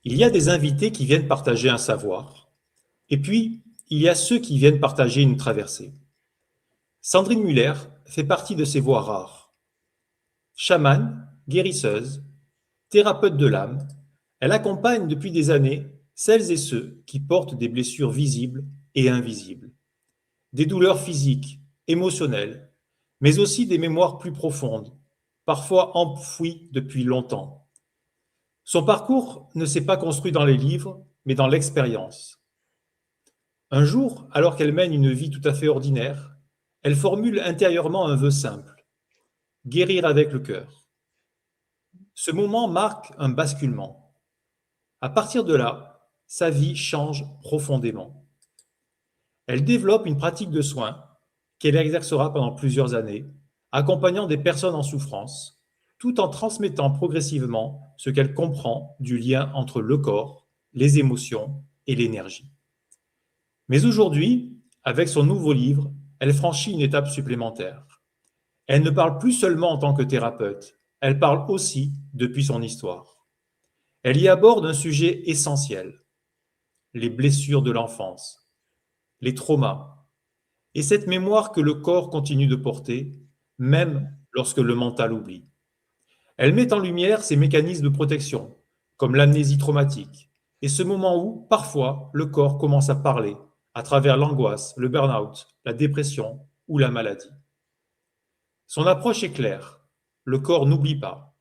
Il y a des invités qui viennent partager un savoir, et puis il y a ceux qui viennent partager une traversée. Sandrine Muller fait partie de ces voix rares. Chamane, guérisseuse, thérapeute de l'âme, elle accompagne depuis des années celles et ceux qui portent des blessures visibles et invisibles, des douleurs physiques, émotionnelles, mais aussi des mémoires plus profondes, parfois enfouies depuis longtemps. Son parcours ne s'est pas construit dans les livres, mais dans l'expérience. Un jour, alors qu'elle mène une vie tout à fait ordinaire, elle formule intérieurement un vœu simple: guérir avec le cœur. Ce moment marque un basculement. À partir de là, sa vie change profondément. Elle développe une pratique de soins qu'elle exercera pendant plusieurs années, accompagnant des personnes en souffrance, tout en transmettant progressivement ce qu'elle comprend du lien entre le corps, les émotions et l'énergie. Mais aujourd'hui, avec son nouveau livre, elle franchit une étape supplémentaire. Elle ne parle plus seulement en tant que thérapeute, elle parle aussi depuis son histoire. Elle y aborde un sujet essentiel: les blessures de l'enfance, les traumas, et cette mémoire que le corps continue de porter, même lorsque le mental oublie. Elle met en lumière ces mécanismes de protection, comme l'amnésie traumatique, et ce moment où, parfois, le corps commence à parler à travers l'angoisse, le burn-out, la dépression ou la maladie. Son approche est claire: le corps n'oublie pas,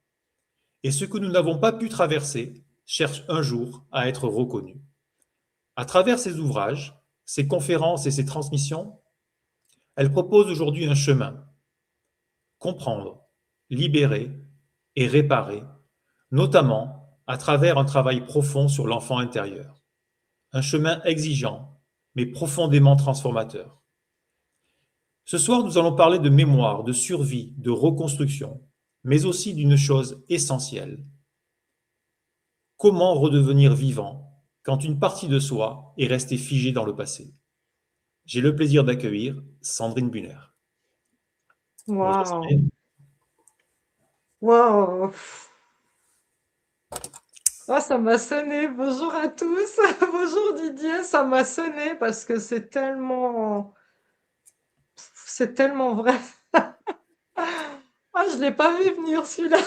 et ce que nous n'avons pas pu traverser cherche un jour à être reconnu. À travers ses ouvrages, ses conférences et ses transmissions, elle propose aujourd'hui un chemin: comprendre, libérer et réparer, notamment à travers un travail profond sur l'enfant intérieur. Un chemin exigeant, mais profondément transformateur. Ce soir, nous allons parler de mémoire, de survie, de reconstruction, mais aussi d'une chose essentielle: comment redevenir vivant quand une partie de soi est restée figée dans le passé. J'ai le plaisir d'accueillir Sandrine Buhner. Bonjour Waouh! Sandrine. Waouh! Ah, ça m'a sonné. Bonjour à tous. Bonjour Didier, ça m'a sonné parce que c'est tellement vrai. Ah, je l'ai pas vu venir celui-là.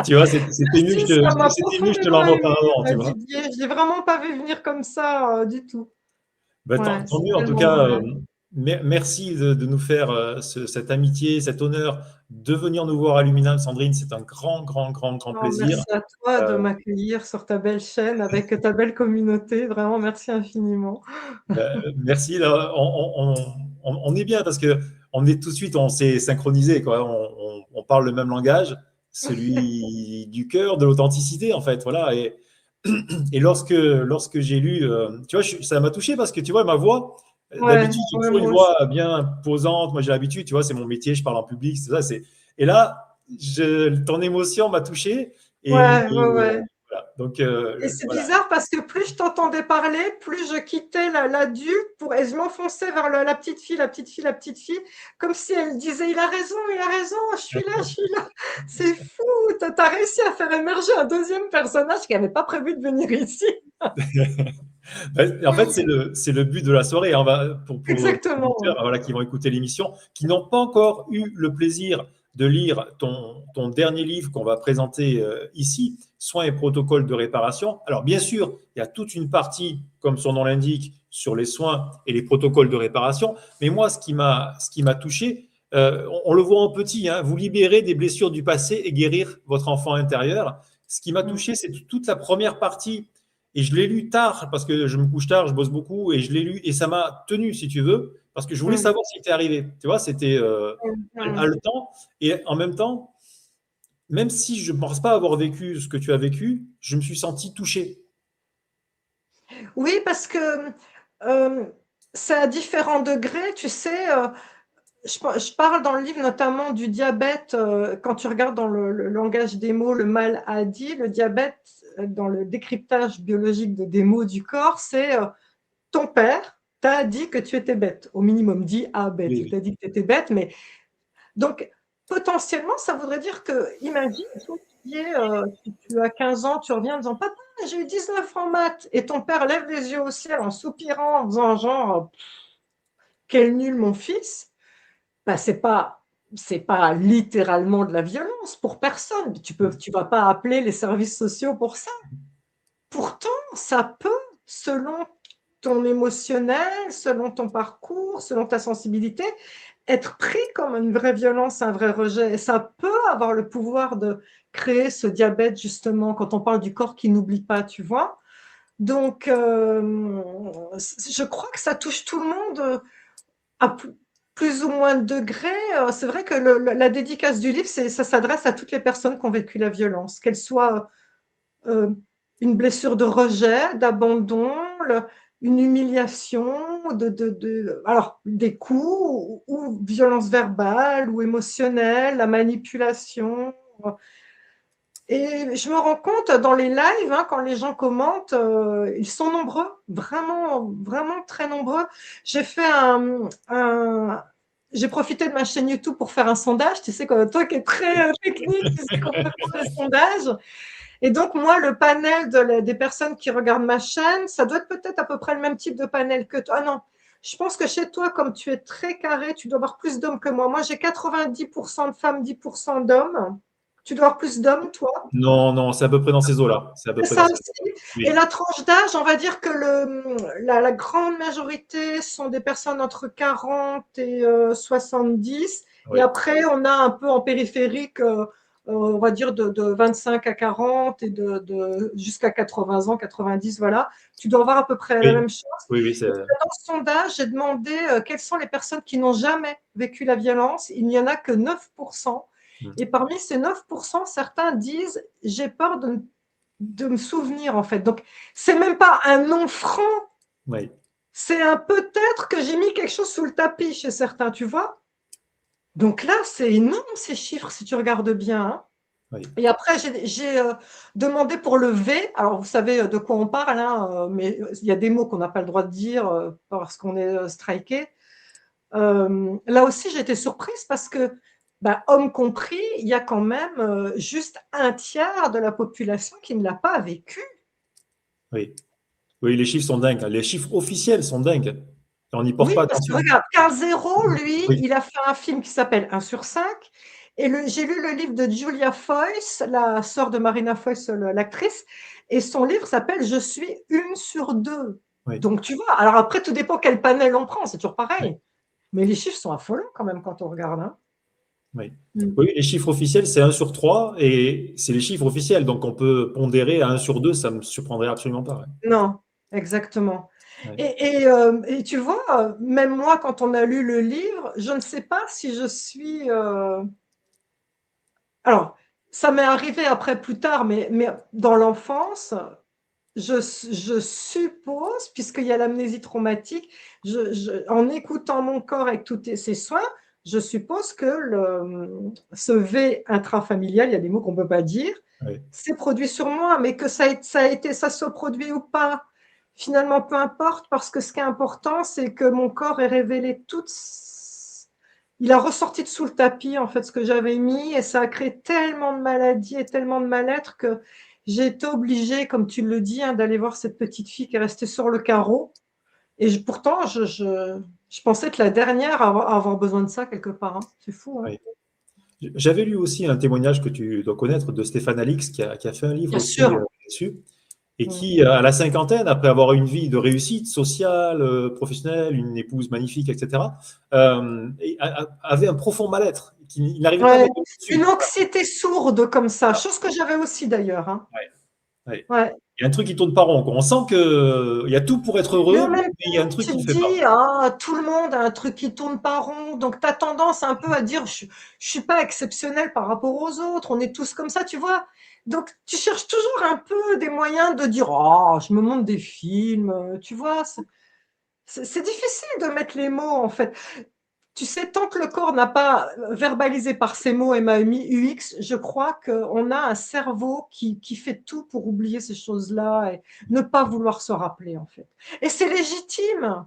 Tu vois, c'était mieux Si, ça m'a que je te profondément l'envoie ému, auparavant, tu vois. Didier. Je l'ai vraiment pas vu venir comme ça du tout. Ben, tant, Ouais, tant c'est mieux, en tout tellement cas, vrai. merci de nous faire cette amitié, cet honneur de venir nous voir à Luminam, Sandrine. C'est un grand, grand, grand, grand Non, plaisir. merci à toi de Euh, m'accueillir sur ta belle chaîne avec ta belle communauté. Vraiment, merci infiniment. Merci. Là, on est bien parce que on est tout de suite, on s'est synchronisé, quoi. On parle le même langage, celui du cœur, de l'authenticité, en fait. Voilà. Et lorsque j'ai lu, tu vois, ça m'a touché parce que tu vois, ma voix, Ouais, d'habitude, j'ai ouais, toujours une moi aussi. voix bien posante. Moi, j'ai l'habitude, tu vois, c'est mon métier, je parle en public, c'est ça. Et là, ton émotion m'a touché. Ouais, Et ouais, ouais. voilà. Donc, Et c'est voilà. bizarre parce que plus je t'entendais parler, plus je quittais l'adulte et je m'enfonçais vers la petite fille, la petite fille, la petite fille, comme si elle disait il a raison, je suis là. C'est fou, t'as réussi à faire émerger un deuxième personnage qui n'avait pas prévu de venir ici. En fait, c'est le but de la soirée. On va, pour les Exactement, auditeurs, ouais. voilà, qui vont écouter l'émission, qui n'ont pas encore eu le plaisir de lire ton dernier livre qu'on va présenter ici, Soins et protocoles de réparation. Alors, bien sûr, il y a toute une partie, comme son nom l'indique, sur les soins et les protocoles de réparation. Mais moi, ce qui m'a touché, on le voit en petit, hein, vous libérer des blessures du passé et guérir votre enfant intérieur. Ce qui m'a Mm. touché, c'est toute la première partie, et je l'ai lu tard parce que je me couche tard, je bosse beaucoup, et je l'ai lu et ça m'a tenu, si tu veux, parce que je voulais Mm. savoir ce qui était arrivé. Tu vois, c'était Mm. haletant. Et en même temps, même si je ne pense pas avoir vécu ce que tu as vécu, je me suis senti touché. Oui, parce que euh, c'est à différents degrés, tu sais. Je parle dans le livre notamment du diabète. Quand tu regardes dans le langage des mots, le mal a dit, le diabète, dans le décryptage biologique des mots du corps, c'est ton père t'a dit que tu étais bête, au minimum dit ah bête, Oui, il t'a oui. dit que tu étais bête, mais donc potentiellement ça voudrait dire que, imagine, étudier, tu as 15 ans, tu reviens en disant: «Papa, j'ai eu 19 en maths» et ton père lève les yeux au ciel en soupirant, en faisant genre: «Quel nul mon fils», bah, c'est pas littéralement de la violence pour personne. Tu vas pas appeler les services sociaux pour ça. Pourtant, ça peut, selon ton émotionnel, selon ton parcours, selon ta sensibilité, être pris comme une vraie violence, un vrai rejet. Et ça peut avoir le pouvoir de créer ce diabète, justement, quand on parle du corps qui n'oublie pas, tu vois. Donc, je crois que ça touche tout le monde à plus ou moins de degrés. C'est vrai que la dédicace du livre, ça s'adresse à toutes les personnes qui ont vécu la violence, qu'elles soient euh, une blessure de rejet, d'abandon, une humiliation, alors des coups ou violence verbale ou émotionnelle, la manipulation. Et je me rends compte dans les lives, hein, quand les gens commentent, ils sont nombreux, vraiment, vraiment très nombreux. J'ai fait j'ai profité de ma chaîne YouTube pour faire un sondage. Tu sais, toi qui es très technique, tu sais qu'on peut faire des sondages. Et donc, moi, le panel des personnes qui regardent ma chaîne, ça doit être peut-être à peu près le même type de panel que toi. Ah non, je pense que chez toi, comme tu es très carré, tu dois avoir plus d'hommes que moi. Moi, j'ai 90% de femmes, 10% d'hommes. Tu dois avoir plus d'hommes, toi. Non, non, c'est à peu près dans ces eaux-là. C'est à peu C'est près dans ça ces aussi. eaux-là. Et Oui, la tranche d'âge, on va dire que la grande majorité sont des personnes entre 40 et 70. Et oui, après, on a un peu en périphérique, on va dire de 25 à 40 et jusqu'à 80 ans, 90, voilà. Tu dois avoir à peu près la oui, même chose. oui, oui, c'est. Et dans ce sondage, j'ai demandé quelles sont les personnes qui n'ont jamais vécu la violence. Il n'y en a que 9%. Et parmi ces 9%, certains disent, j'ai peur de me souvenir, en fait. Donc, c'est même pas un non franc, Oui, c'est un peut-être que j'ai mis quelque chose sous le tapis chez certains, tu vois. Donc là, c'est énorme ces chiffres si tu regardes bien, hein. oui, Et après, j'ai demandé pour le V. Alors, vous savez de quoi on parle, hein, mais il y a des mots qu'on n'a pas le droit de dire parce qu'on est striké. Là aussi, j'ai été surprise parce que, bah, hommes compris, il y a quand même juste un tiers de la population qui ne l'a pas vécu. oui. Oui, les chiffres sont dingues, hein. Les chiffres officiels sont dingues. Et on n'y porte Oui, pas parce que attention. regarde, Carl Zero, lui, Oui, il a fait un film qui s'appelle 1 sur 5. Et j'ai lu le livre de Julia Foyce, la sœur de Marina Foyce, l'actrice, et son livre s'appelle Je suis 1 sur 2. oui, Donc, tu vois, alors après, tout dépend quel panel on prend, c'est toujours oui, pareil. Mais les chiffres sont affolants quand même quand on regarde, hein. oui. Mm. Oui, les chiffres officiels, c'est 1 sur 3 et c'est les chiffres officiels. Donc, on peut pondérer à 1 sur 2, ça ne me surprendrait absolument pas. Non, exactement. Ouais. Et tu vois, même moi, quand on a lu le livre, je ne sais pas si je suis. Alors, ça m'est arrivé après plus tard, mais dans l'enfance, je suppose, puisqu'il y a l'amnésie traumatique, en écoutant mon corps avec tous ses soins, je suppose que ce V intrafamilial, il y a des mots qu'on ne peut pas dire, Ouais. s'est produit sur moi, mais que ça soit produit ou pas, finalement, peu importe, parce que ce qui est important, c'est que mon corps ait révélé il a ressorti de sous le tapis, en fait, ce que j'avais mis, et ça a créé tellement de maladies et tellement de mal-être que j'ai été obligée, comme tu le dis, hein, d'aller voir cette petite fille qui est restée sur le carreau. Et pourtant, je pensais être la dernière à avoir besoin de ça quelque part, hein. C'est fou, hein. Ouais. J'avais lu aussi un témoignage que tu dois connaître de Stéphane Alix qui a fait un livre Bien aussi sûr. dessus et Mm. qui, à la cinquantaine, après avoir eu une vie de réussite sociale, professionnelle, une épouse magnifique, etc., avait un profond mal-être. Il n'arrivait pas à Ouais. mettre Une dessus. anxiété sourde comme ça, chose que j'avais aussi d'ailleurs, hein. Ouais, ouais. Ouais. Il y a un truc qui tourne pas rond, quoi. On sent qu'il y a tout pour être Mais heureux, en même mais il y a un temps, truc tu qui te ne fait pas. dis, ah, tout le monde a un truc qui tourne pas rond, donc tu as tendance un peu à dire, je suis pas exceptionnel par rapport aux autres, on est tous comme ça, tu vois. Donc tu cherches toujours un peu des moyens de dire, oh, je me montre des films, tu vois. C'est difficile de mettre les mots, en fait. Tu sais, tant que le corps n'a pas verbalisé par ces mots MAUX, je crois qu'on a un cerveau qui fait tout pour oublier ces choses-là et ne pas vouloir se rappeler, en fait. Et c'est légitime.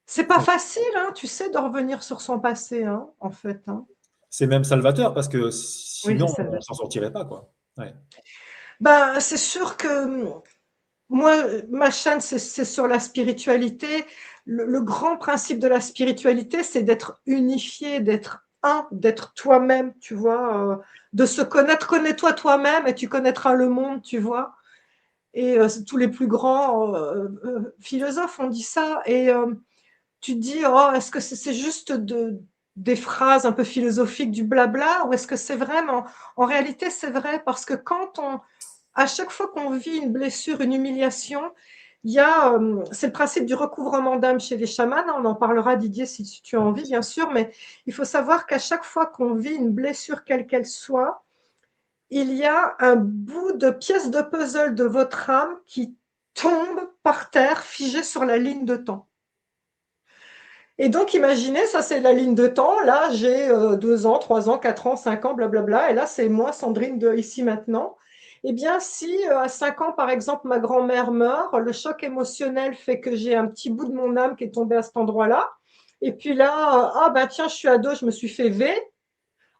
C'est pas facile, hein, tu sais, de revenir sur son passé, hein, en fait, hein. C'est même salvateur parce que Oui, c'est sinon, ça. on s'en sortirait pas, quoi. Ouais. Ben, c'est sûr que moi, ma chaîne, c'est sur la spiritualité. Le grand principe de la spiritualité, c'est d'être unifié, d'être un, d'être toi-même, tu vois, de se connaître. Connais-toi toi-même et tu connaîtras le monde, tu vois. Et tous les plus grands philosophes ont dit ça. Et tu te dis, oh, est-ce que c'est juste des phrases un peu philosophiques, du blabla, ou est-ce que c'est vrai? Mais en réalité, c'est vrai parce que à chaque fois qu'on vit une blessure, une humiliation, c'est le principe du recouvrement d'âme chez les chamans. On en parlera, Didier, si tu as envie, bien sûr, mais il faut savoir qu'à chaque fois qu'on vit une blessure, quelle qu'elle soit, il y a un bout de pièce de puzzle de votre âme qui tombe par terre, figé sur la ligne de temps. Et donc, imaginez, ça c'est la ligne de temps. Là, j'ai 2 ans, 3 ans, 4 ans, 5 ans, blablabla. Et là, c'est moi, Sandrine, de ici maintenant. Eh bien, si à 5 ans, par exemple, ma grand-mère meurt, le choc émotionnel fait que j'ai un petit bout de mon âme qui est tombé à cet endroit-là. Et puis là, ah ben tiens, je suis ado, je me suis fait V.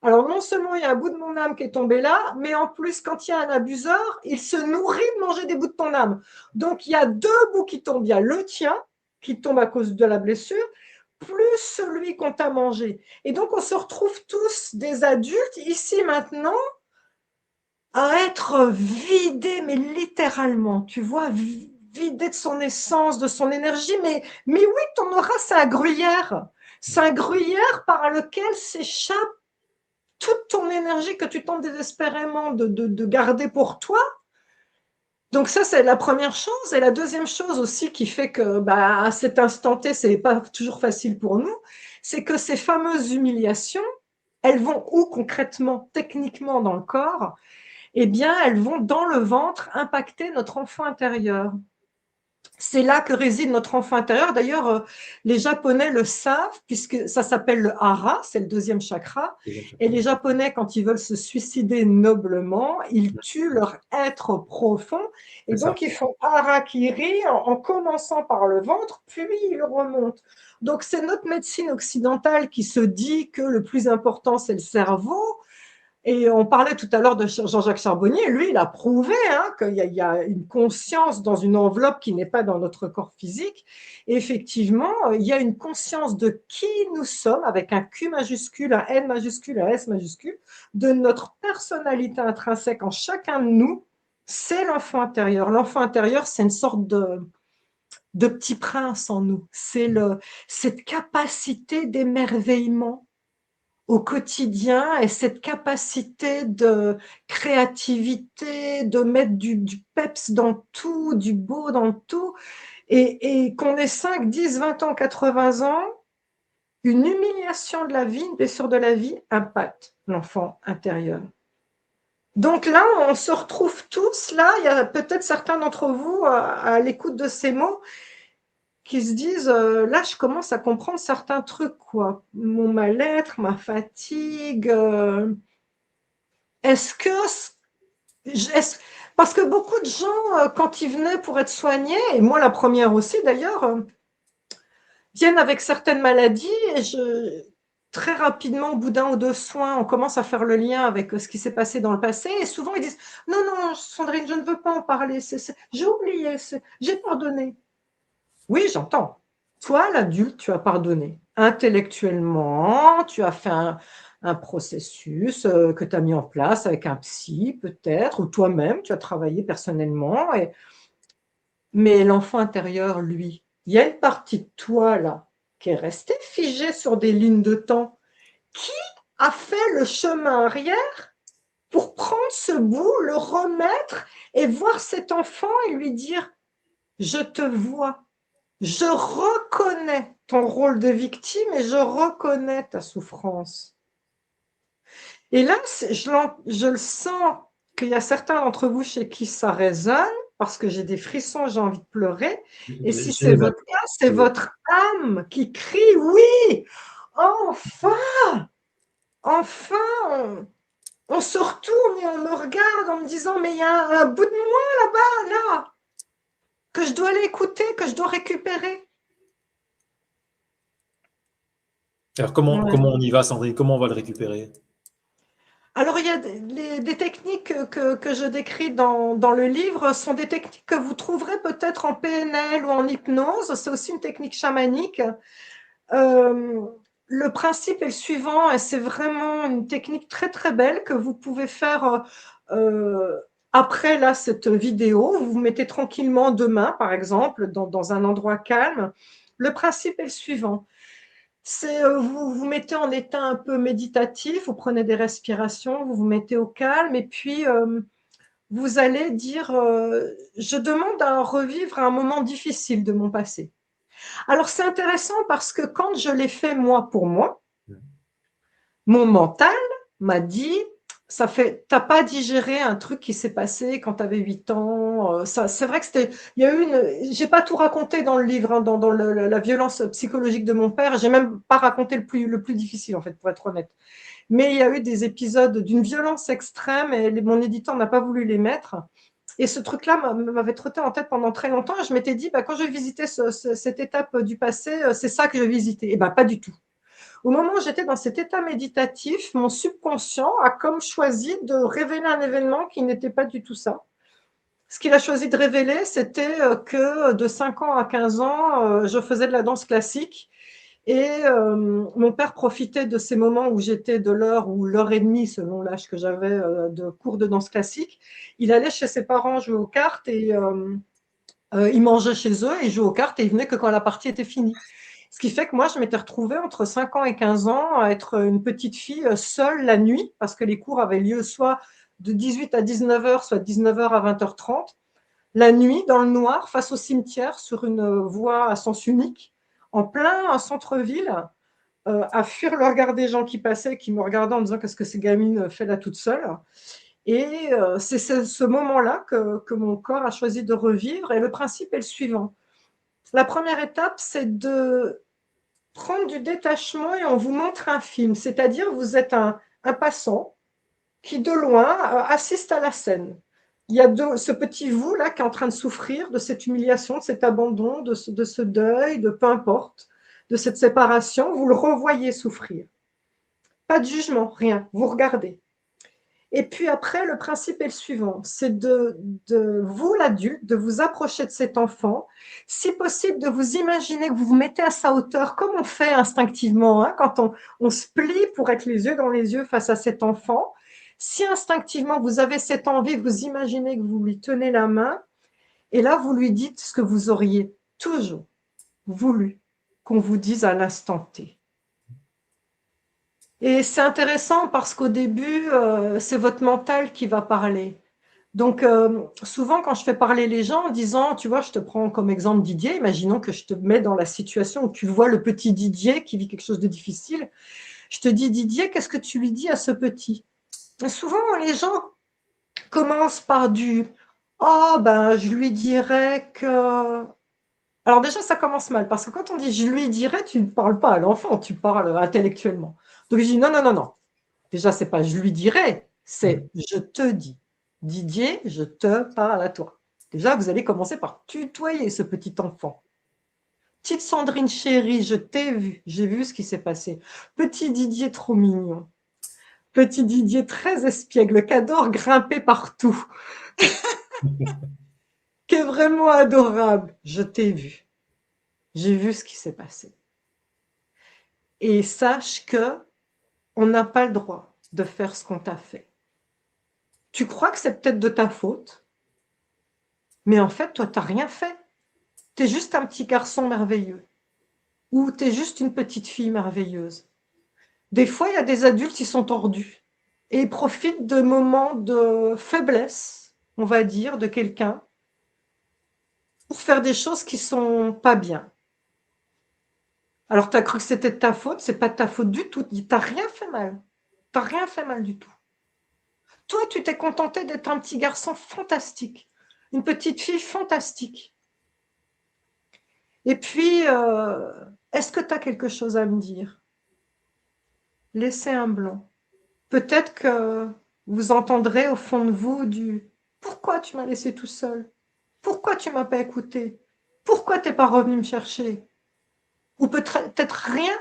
Alors, non seulement il y a un bout de mon âme qui est tombé là, mais en plus, quand il y a un abuseur, il se nourrit de manger des bouts de ton âme. Donc, il y a 2 bouts qui tombent. Il y a le tien, qui tombe à cause de la blessure, plus celui qu'on t'a mangé. Et donc, on se retrouve tous des adultes, ici maintenant, à être vidés, mais littéralement, tu vois, vidés de son essence, de son énergie. Mais oui, ton aura, c'est un gruyère. C'est un gruyère par lequel s'échappe toute ton énergie que tu tentes désespérément de garder pour toi. Donc ça, c'est la première chose. Et la deuxième chose aussi qui fait que bah, à cet instant T, c'est pas toujours facile pour nous, c'est que ces fameuses humiliations, elles vont où concrètement, techniquement dans le corps? Eh bien, elles vont dans le ventre impacter notre enfant intérieur. C'est là que réside notre enfant intérieur. D'ailleurs, les Japonais le savent, puisque ça s'appelle le hara, c'est le deuxième chakra. Et les Japonais, quand ils veulent se suicider noblement, ils tuent leur être profond. Et C'est ça. donc, ils font harakiri en commençant par le ventre, puis ils remontent. Donc, c'est notre médecine occidentale qui se dit que le plus important, c'est le cerveau. Et on parlait tout à l'heure de Jean-Jacques Charbonnier. Lui, il a prouvé qu'il y a une conscience dans une enveloppe qui n'est pas dans notre corps physique. Et effectivement, il y a une conscience de qui nous sommes, avec un Q majuscule, un N majuscule, un S majuscule, de notre personnalité intrinsèque en chacun de nous. C'est l'enfant intérieur. L'enfant intérieur, c'est une sorte de petit prince en nous. C'est cette capacité d'émerveillement au quotidien et cette capacité de créativité, de mettre du peps dans tout, du beau dans tout, et qu'on ait 5, 10, 20 ans, 80 ans, une humiliation de la vie, une blessure de la vie impacte l'enfant intérieur. Donc là, on se retrouve tous, là, il y a peut-être certains d'entre vous à l'écoute de ces mots qui se disent là, je commence à comprendre certains trucs, quoi. Mon mal-être, ma fatigue. Est-ce que. est Parce que beaucoup de gens, quand ils venaient pour être soignés, et moi la première aussi d'ailleurs, viennent avec certaines maladies et très rapidement, au bout d'un ou deux soins, on commence à faire le lien avec ce qui s'est passé dans le passé. Et souvent, ils disent non, non, Sandrine, je ne veux pas en parler. J'ai oublié, j'ai pardonné. Oui, j'entends. Toi, l'adulte, tu as pardonné. Intellectuellement, tu as fait un processus que tu as mis en place avec un psy, peut-être, ou toi-même, tu as travaillé personnellement. Mais l'enfant intérieur, lui, il y a une partie de toi, là, qui est restée figée sur des lignes de temps. Qui a fait le chemin arrière pour prendre ce bout, le remettre et voir cet enfant et lui dire, je te vois. Je reconnais ton rôle de victime et je reconnais ta souffrance. Et là, je le sens qu'il y a certains d'entre vous chez qui ça résonne, parce que j'ai des frissons, j'ai envie de pleurer. Et si J'ai c'est les mêmes. votre cas, c'est votre âme qui crie, oui, enfin, enfin, on se retourne et on me regarde en me disant, mais il y a un bout de moi là-bas, là, que je dois aller écouter, que je dois récupérer. Alors, Ouais. comment on y va, Sandrine? Comment on va le récupérer? Alors, il y a des techniques que je décris dans le livre sont des techniques que vous trouverez peut-être en PNL ou en hypnose. C'est aussi une technique chamanique. Euh, le principe est le suivant, et c'est vraiment une technique très très belle que vous pouvez faire après là, cette vidéo. Vous vous mettez tranquillement demain, par exemple, dans un endroit calme. Le principe est le suivant. C'est vous vous mettez en état un peu méditatif, vous prenez des respirations, vous vous mettez au calme et puis vous allez dire je demande à revivre un moment difficile de mon passé. Alors c'est intéressant parce que quand je l'ai fait moi pour moi, mon mental m'a dit ça fait, t'as pas digéré un truc qui s'est passé quand tu avais 8 ans. Ça, c'est vrai que c'était, il y a eu j'ai pas tout raconté dans le livre, hein, dans la violence psychologique de mon père. J'ai même pas raconté le plus difficile en fait, pour être honnête. Mais il y a eu des épisodes d'une violence extrême et mon éditeur n'a pas voulu les mettre. Et ce truc-là m'avait trotté en tête pendant très longtemps. Et je m'étais dit, bah, quand je vais visiter cette étape du passé, c'est ça que je vais visiter. Et bah, pas du tout. Au moment où j'étais dans cet état méditatif, mon subconscient a comme choisi de révéler un événement qui n'était pas du tout ça. Ce qu'il a choisi de révéler, c'était que de 5 ans à 15 ans, je faisais de la danse classique et mon père profitait de ces moments où j'étais de l'heure ou l'heure et demie, selon l'âge que j'avais de cours de danse classique. Il allait chez ses parents jouer aux cartes et il mangeait chez eux et il jouait aux cartes et il venait que quand la partie était finie. Ce qui fait que moi, je m'étais retrouvée entre 5 ans et 15 ans à être une petite fille seule la nuit, parce que les cours avaient lieu soit de 18 à 19 heures, soit de 19 heures à 20h30, la nuit, dans le noir, face au cimetière, sur une voie à sens unique, en plein centre-ville, à fuir le regard des gens qui passaient, qui me regardaient en me disant qu'est-ce que ces gamines fait là toute seule. Et c'est ce moment-là que mon corps a choisi de revivre. Et le principe est le suivant. La première étape, c'est de prendre du détachement et on vous montre un film. C'est-à-dire, vous êtes un passant qui, de loin, assiste à la scène. Il y a ce petit vous là qui est en train de souffrir de cette humiliation, de cet abandon, de ce deuil, de peu importe, de cette séparation. Vous le revoyez souffrir. Pas de jugement, rien. Vous regardez. Et puis après, le principe est le suivant, c'est de vous, l'adulte, de vous approcher de cet enfant, si possible de vous imaginer que vous vous mettez à sa hauteur, comme on fait instinctivement, hein, quand on se plie pour être les yeux dans les yeux face à cet enfant. Si instinctivement vous avez cette envie, vous imaginez que vous lui tenez la main, et là vous lui dites ce que vous auriez toujours voulu qu'on vous dise à l'instant T. Et c'est intéressant parce qu'au début, c'est votre mental qui va parler. Donc, souvent, quand je fais parler les gens en disant, tu vois, je te prends comme exemple Didier, imaginons que je te mets dans la situation où tu vois le petit Didier qui vit quelque chose de difficile. Je te dis, Didier, qu'est-ce que tu lui dis à ce petit? Et souvent, les gens commencent par du, oh, ben, je lui dirais que... Alors déjà, ça commence mal, parce que quand on dit je lui dirais, tu ne parles pas à l'enfant, tu parles intellectuellement. Donc je dis non, non, non, non. Déjà, c'est pas je lui dirais, c'est je te dis. Didier, je te parle à toi. Déjà, vous allez commencer par tutoyer ce petit enfant. Petite Sandrine chérie, je t'ai vu, j'ai vu ce qui s'est passé. Petit Didier trop mignon. Petit Didier très espiègle, qui adore grimper partout, qui est vraiment adorable. Je t'ai vu. J'ai vu ce qui s'est passé. Et sache que on n'a pas le droit de faire ce qu'on t'a fait. Tu crois que c'est peut-être de ta faute, mais en fait, toi, tu n'as rien fait. Tu es juste un petit garçon merveilleux ou tu es juste une petite fille merveilleuse. Des fois, il y a des adultes qui sont tordus et ils profitent de moments de faiblesse, on va dire, de quelqu'un pour faire des choses qui sont pas bien. Alors, tu as cru que c'était de ta faute, c'est pas de ta faute du tout. Tu n'as rien fait mal. Tu n'as rien fait mal du tout. Toi, tu t'es contenté d'être un petit garçon fantastique, une petite fille fantastique. Et puis, est-ce que tu as quelque chose à me dire? Laissez un blanc. Peut-être que vous entendrez au fond de vous du pourquoi tu m'as laissé tout seul? Pourquoi tu m'as pas écouté? Pourquoi t'es pas revenu me chercher? Ou peut-être rien,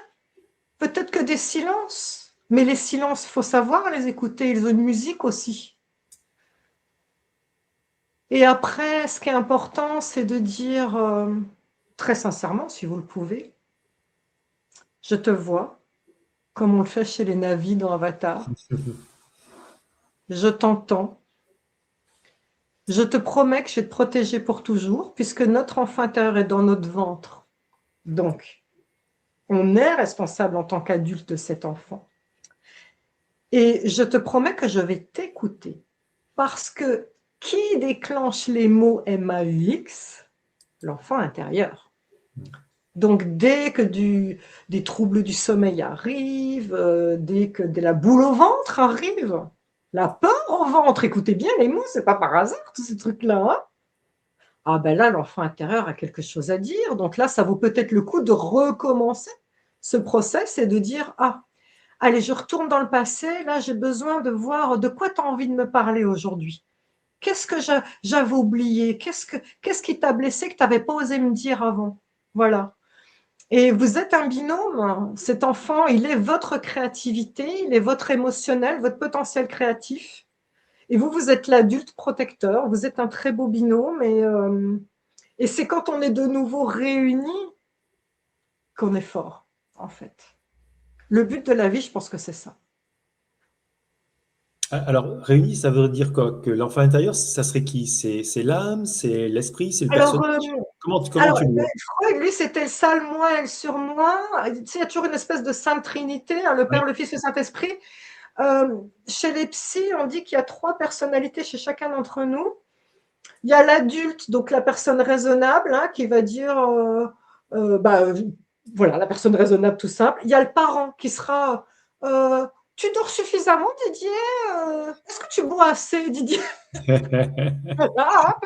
peut-être que des silences. Mais les silences, il faut savoir les écouter, ils ont une musique aussi. Et après, ce qui est important, c'est de dire très sincèrement, si vous le pouvez, je te vois, comme on le fait chez les Na'vi dans Avatar. Je t'entends. Je te promets que je vais te protéger pour toujours, puisque notre enfant intérieur est dans notre ventre. Donc, on est responsable en tant qu'adulte de cet enfant. Et je te promets que je vais t'écouter. Parce que qui déclenche les mots MAUX? L'enfant intérieur. Donc, dès que des troubles du sommeil arrivent, dès que la boule au ventre arrive, la peur au ventre, écoutez bien les mots, c'est pas par hasard tous ces trucs-là. Hein, ah ben là, l'enfant intérieur a quelque chose à dire. Donc là, ça vaut peut-être le coup de recommencer ce process et de dire, ah, allez, je retourne dans le passé, là, j'ai besoin de voir de quoi tu as envie de me parler aujourd'hui. Qu'est-ce que j'avais oublié? Qu'est-ce qui t'a blessé que tu n'avais pas osé me dire avant? Voilà. Et vous êtes un binôme. Cet enfant, il est votre créativité, il est votre émotionnel, votre potentiel créatif. Et vous, vous êtes l'adulte protecteur. Vous êtes un très beau binôme. Et c'est quand on est de nouveau réunis qu'on est fort, en fait. Le but de la vie, je pense que c'est ça. Alors, réuni, ça veut dire quoi? Que l'enfant intérieur, ça serait qui? C'est l'âme, c'est l'esprit, c'est le Alors, personnage? Comment alors tu le vois? Freud, lui, c'était le sale moi et le surmoi. Tu sais, il y a toujours une espèce de sainte trinité, hein, le Ouais. Père, le Fils, le Saint-Esprit. Chez les psys, on dit qu'il y a 3 personnalités chez chacun d'entre nous. Il y a l'adulte, donc la personne raisonnable, hein, qui va dire, bah, voilà, la personne raisonnable tout simple. Il y a le parent qui sera, tu dors suffisamment, Didier? Est-ce que tu bois assez, Didier? Voilà.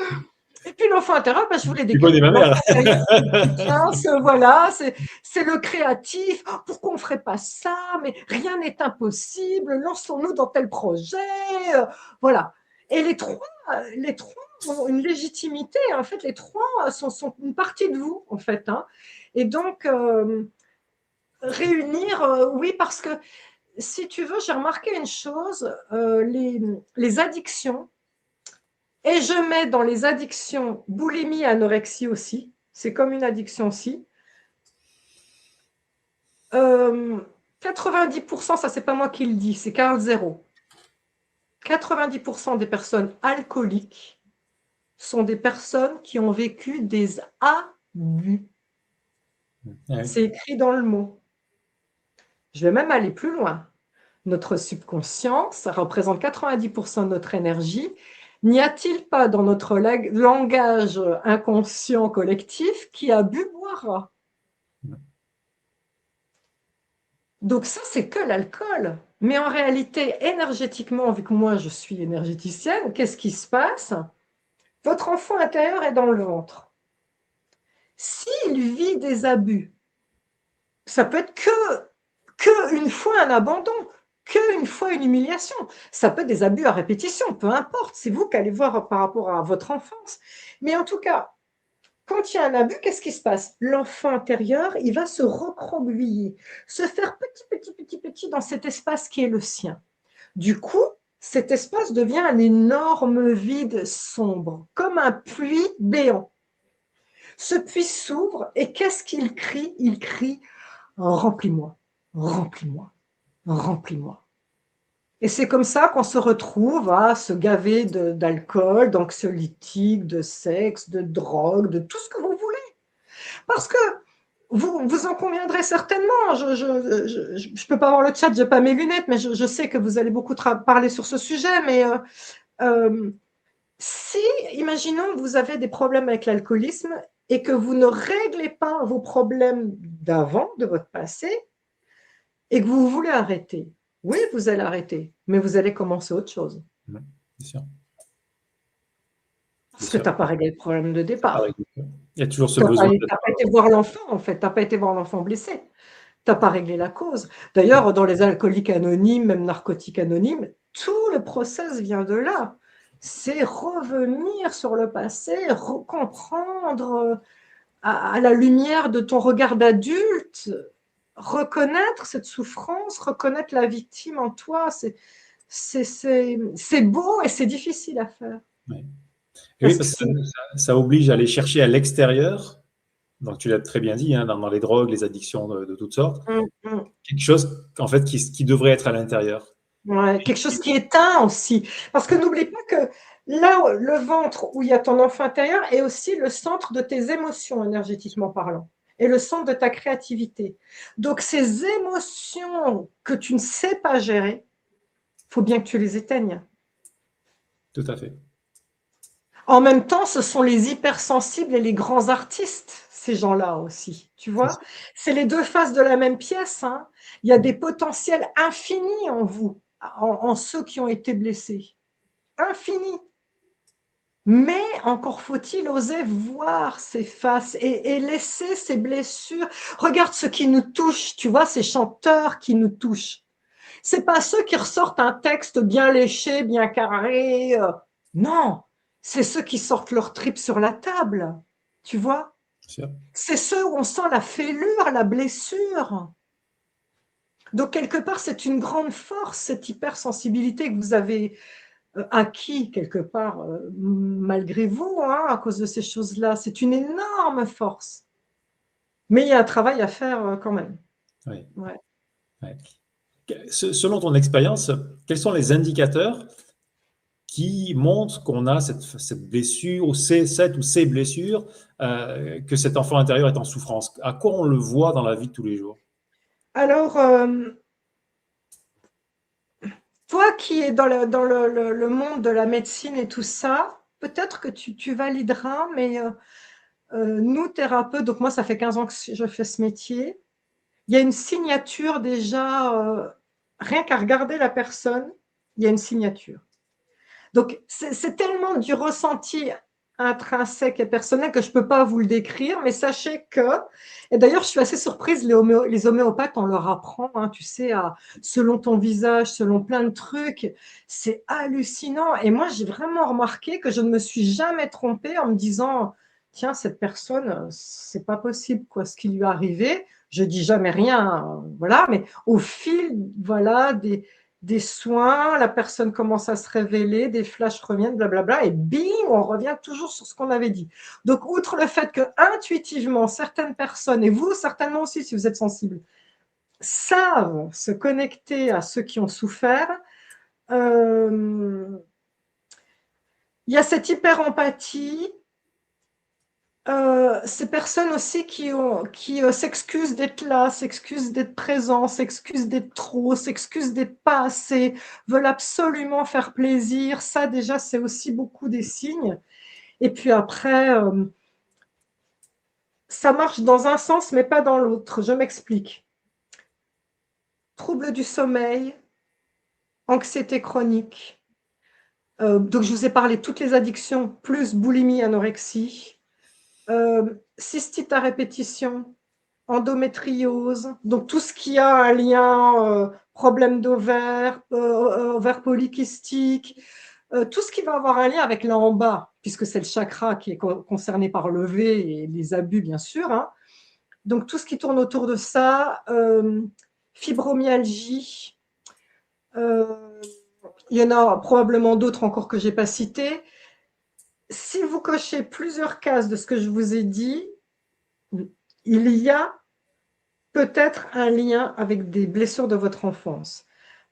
Et puis l'enfant intérieur, bah, je voulais Tu connais ma l'enfant mère. intérieur, voilà, c'est le créatif. Oh, pourquoi on ne ferait pas ça? Mais rien n'est impossible. Lançons-nous dans tel projet. Voilà. Et les trois ont une légitimité. En fait, les trois sont une partie de vous, en fait. Hein. Et donc, réunir, oui, parce que si tu veux, j'ai remarqué une chose, les addictions, et je mets dans les addictions boulimie, anorexie aussi. C'est comme une addiction aussi. 90%, ça c'est pas moi qui le dis, c'est Carl Zero. 90% des personnes alcooliques sont des personnes qui ont vécu des abus. Ouais. C'est écrit dans le mot. Je vais même aller plus loin. Notre subconscient, ça représente 90% de notre énergie. N'y a-t-il pas dans notre langage inconscient collectif qui a bu boira? Donc ça, c'est que l'alcool. Mais en réalité, énergétiquement, vu que moi, je suis énergéticienne, qu'est-ce qui se passe? Votre enfant intérieur est dans le ventre. S'il vit des abus, ça peut être que une fois un abandon, qu'une fois une humiliation. Ça peut être des abus à répétition, peu importe. C'est vous qui allez voir par rapport à votre enfance. Mais en tout cas, quand il y a un abus, qu'est-ce qui se passe? L'enfant intérieur, il va se recroqueviller, se faire petit dans cet espace qui est le sien. Du coup, cet espace devient un énorme vide sombre, comme un puits béant. Ce puits s'ouvre et qu'est-ce qu'il crie? Il crie « Remplis-moi, remplis-moi, remplis-moi ». Et c'est comme ça qu'on se retrouve à se gaver d'alcool, d'anxiolytiques, de sexe, de drogue, de tout ce que vous voulez. Parce que vous en conviendrez certainement. Je ne peux pas voir le chat, je n'ai pas mes lunettes, mais je sais que vous allez beaucoup parler sur ce sujet. Mais si, imaginons que vous avez des problèmes avec l'alcoolisme et que vous ne réglez pas vos problèmes d'avant, de votre passé, et que vous voulez arrêter, oui, vous allez arrêter, mais vous allez commencer autre chose. Ouais, c'est sûr. Parce que tu n'as pas réglé le problème de départ. Il y a toujours ce Tu n'as besoin pas, pas été voir l'enfant, en fait. Tu n'as pas été voir l'enfant blessé. Tu n'as pas réglé la cause. D'ailleurs, dans les alcooliques anonymes, même narcotiques anonymes, tout le process vient de là. C'est revenir sur le passé, comprendre à la lumière de ton regard d'adulte, reconnaître cette souffrance, reconnaître la victime en toi, c'est beau et c'est difficile à faire. Ouais. Et oui, Parce que parce que ça oblige à aller chercher à l'extérieur, donc tu l'as très bien dit, hein, dans les drogues, les addictions de toutes sortes, quelque chose en fait qui devrait être à l'intérieur. ouais, quelque chose qui éteint aussi. Parce que n'oublie pas que là, le ventre où il y a ton enfant intérieur est aussi le centre de tes émotions énergétiquement parlant et le centre de ta créativité. Donc ces émotions que tu ne sais pas gérer, il faut bien que tu les éteignes. Tout à fait. En même temps, ce sont les hypersensibles et les grands artistes, ces gens-là aussi, tu C'est vois. ça. C'est les deux faces de la même pièce, hein. Il y a des potentiels infinis en vous, en ceux qui ont été blessés. Infinis. Mais encore faut-il oser voir ces faces et laisser ces blessures. Regarde ce qui nous touche, tu vois, ces chanteurs qui nous touchent. C'est pas ceux qui ressortent un texte bien léché, bien carré. Non, c'est ceux qui sortent leur tripes sur la table, tu vois. Sûr. C'est ceux où on sent la fêlure, la blessure. Donc quelque part, c'est une grande force, cette hypersensibilité que vous avez acquis quelque part malgré vous, hein, à cause de ces choses-là. C'est une énorme force. Mais il y a un travail à faire quand même. Oui. Ouais. Ouais. Selon ton expérience, quels sont les indicateurs qui montrent qu'on a cette blessure ou cette ou ces blessures, que cet enfant intérieur est en souffrance? À quoi on le voit dans la vie de tous les jours? Alors, toi qui es dans le monde de la médecine et tout ça, peut-être que tu valideras, mais nous, thérapeutes, donc moi, ça fait 15 ans que je fais ce métier, il y a une signature déjà, rien qu'à regarder la personne, il y a une signature. Donc, c'est tellement du ressenti intrinsèque et personnel que je ne peux pas vous le décrire, mais sachez que, et d'ailleurs, je suis assez surprise, les homéopathes, on leur apprend, hein, tu sais, selon ton visage, selon plein de trucs, c'est hallucinant. Et moi, j'ai vraiment remarqué que je ne me suis jamais trompée en me disant, tiens, cette personne, c'est pas possible, quoi, ce qui lui est arrivé. Je dis jamais rien, voilà, mais au fil, voilà, des soins, la personne commence à se révéler, des flashs reviennent, blablabla, et bing, on revient toujours sur ce qu'on avait dit. Donc, outre le fait que intuitivement, certaines personnes, et vous certainement aussi si vous êtes sensible, savent se connecter à ceux qui ont souffert, il y a cette hyper-empathie, ces personnes aussi qui s'excusent d'être là, s'excusent d'être présents, s'excusent d'être trop, s'excusent d'être pas assez, veulent absolument faire plaisir. Ça, déjà, c'est aussi beaucoup des signes. Et puis après, ça marche dans un sens, mais pas dans l'autre. Je m'explique. Troubles du sommeil, anxiété chronique. Donc, je vous ai parlé de toutes les addictions, plus boulimie, anorexie. Cystite à répétition, endométriose, donc tout ce qui a un lien, problème d'ovaire, ovaire polykystique, tout ce qui va avoir un lien avec là en bas, puisque c'est le chakra qui est concerné par le V et les abus, bien sûr, hein. Donc tout ce qui tourne autour de ça, fibromyalgie, euh, il y en a probablement d'autres encore que je n'ai pas citées. Si vous cochez plusieurs cases de ce que je vous ai dit, il y a peut-être un lien avec des blessures de votre enfance.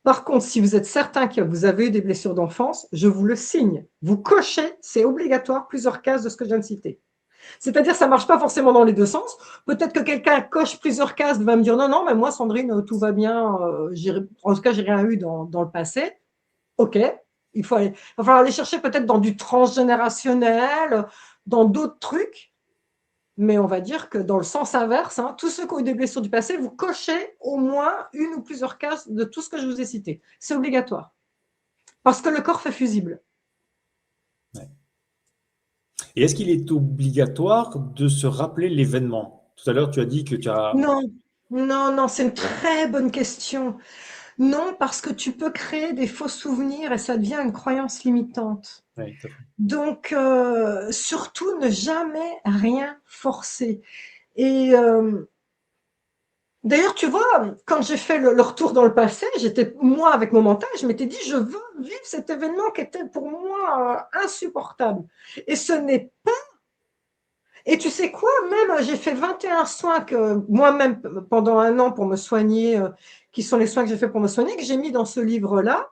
Par contre, si vous êtes certain que vous avez eu des blessures d'enfance, je vous le signe. Vous cochez, c'est obligatoire, plusieurs cases de ce que je viens de citer. C'est-à-dire que ça ne marche pas forcément dans les deux sens. Peut-être que quelqu'un coche plusieurs cases, va me dire non, non, mais moi, Sandrine, tout va bien. En tout cas, j'ai rien eu dans le passé. OK, il va falloir aller chercher peut-être dans du transgénérationnel, dans d'autres trucs. Mais on va dire que dans le sens inverse, hein, tous ceux qui ont eu des blessures du passé, vous cochez au moins une ou plusieurs cases de tout ce que je vous ai cité. C'est obligatoire. Parce que le corps fait fusible. Ouais. Et est-ce qu'il est obligatoire de se rappeler l'événement? Tout à l'heure, tu as dit que tu as... Non, non, non, c'est une très bonne question. Non, parce que tu peux créer des faux souvenirs et ça devient une croyance limitante. Oui, tout à fait. Donc, surtout, ne jamais rien forcer. Et D'ailleurs, tu vois, quand j'ai fait le retour dans le passé, j'étais, moi, avec mon mental, je m'étais dit, je veux vivre cet événement qui était pour moi insupportable. Et ce n'est pas. Et tu sais quoi, même j'ai fait 21 soins que moi-même pendant un an pour me soigner, qui sont les soins que j'ai fait pour me soigner, que j'ai mis dans ce livre-là.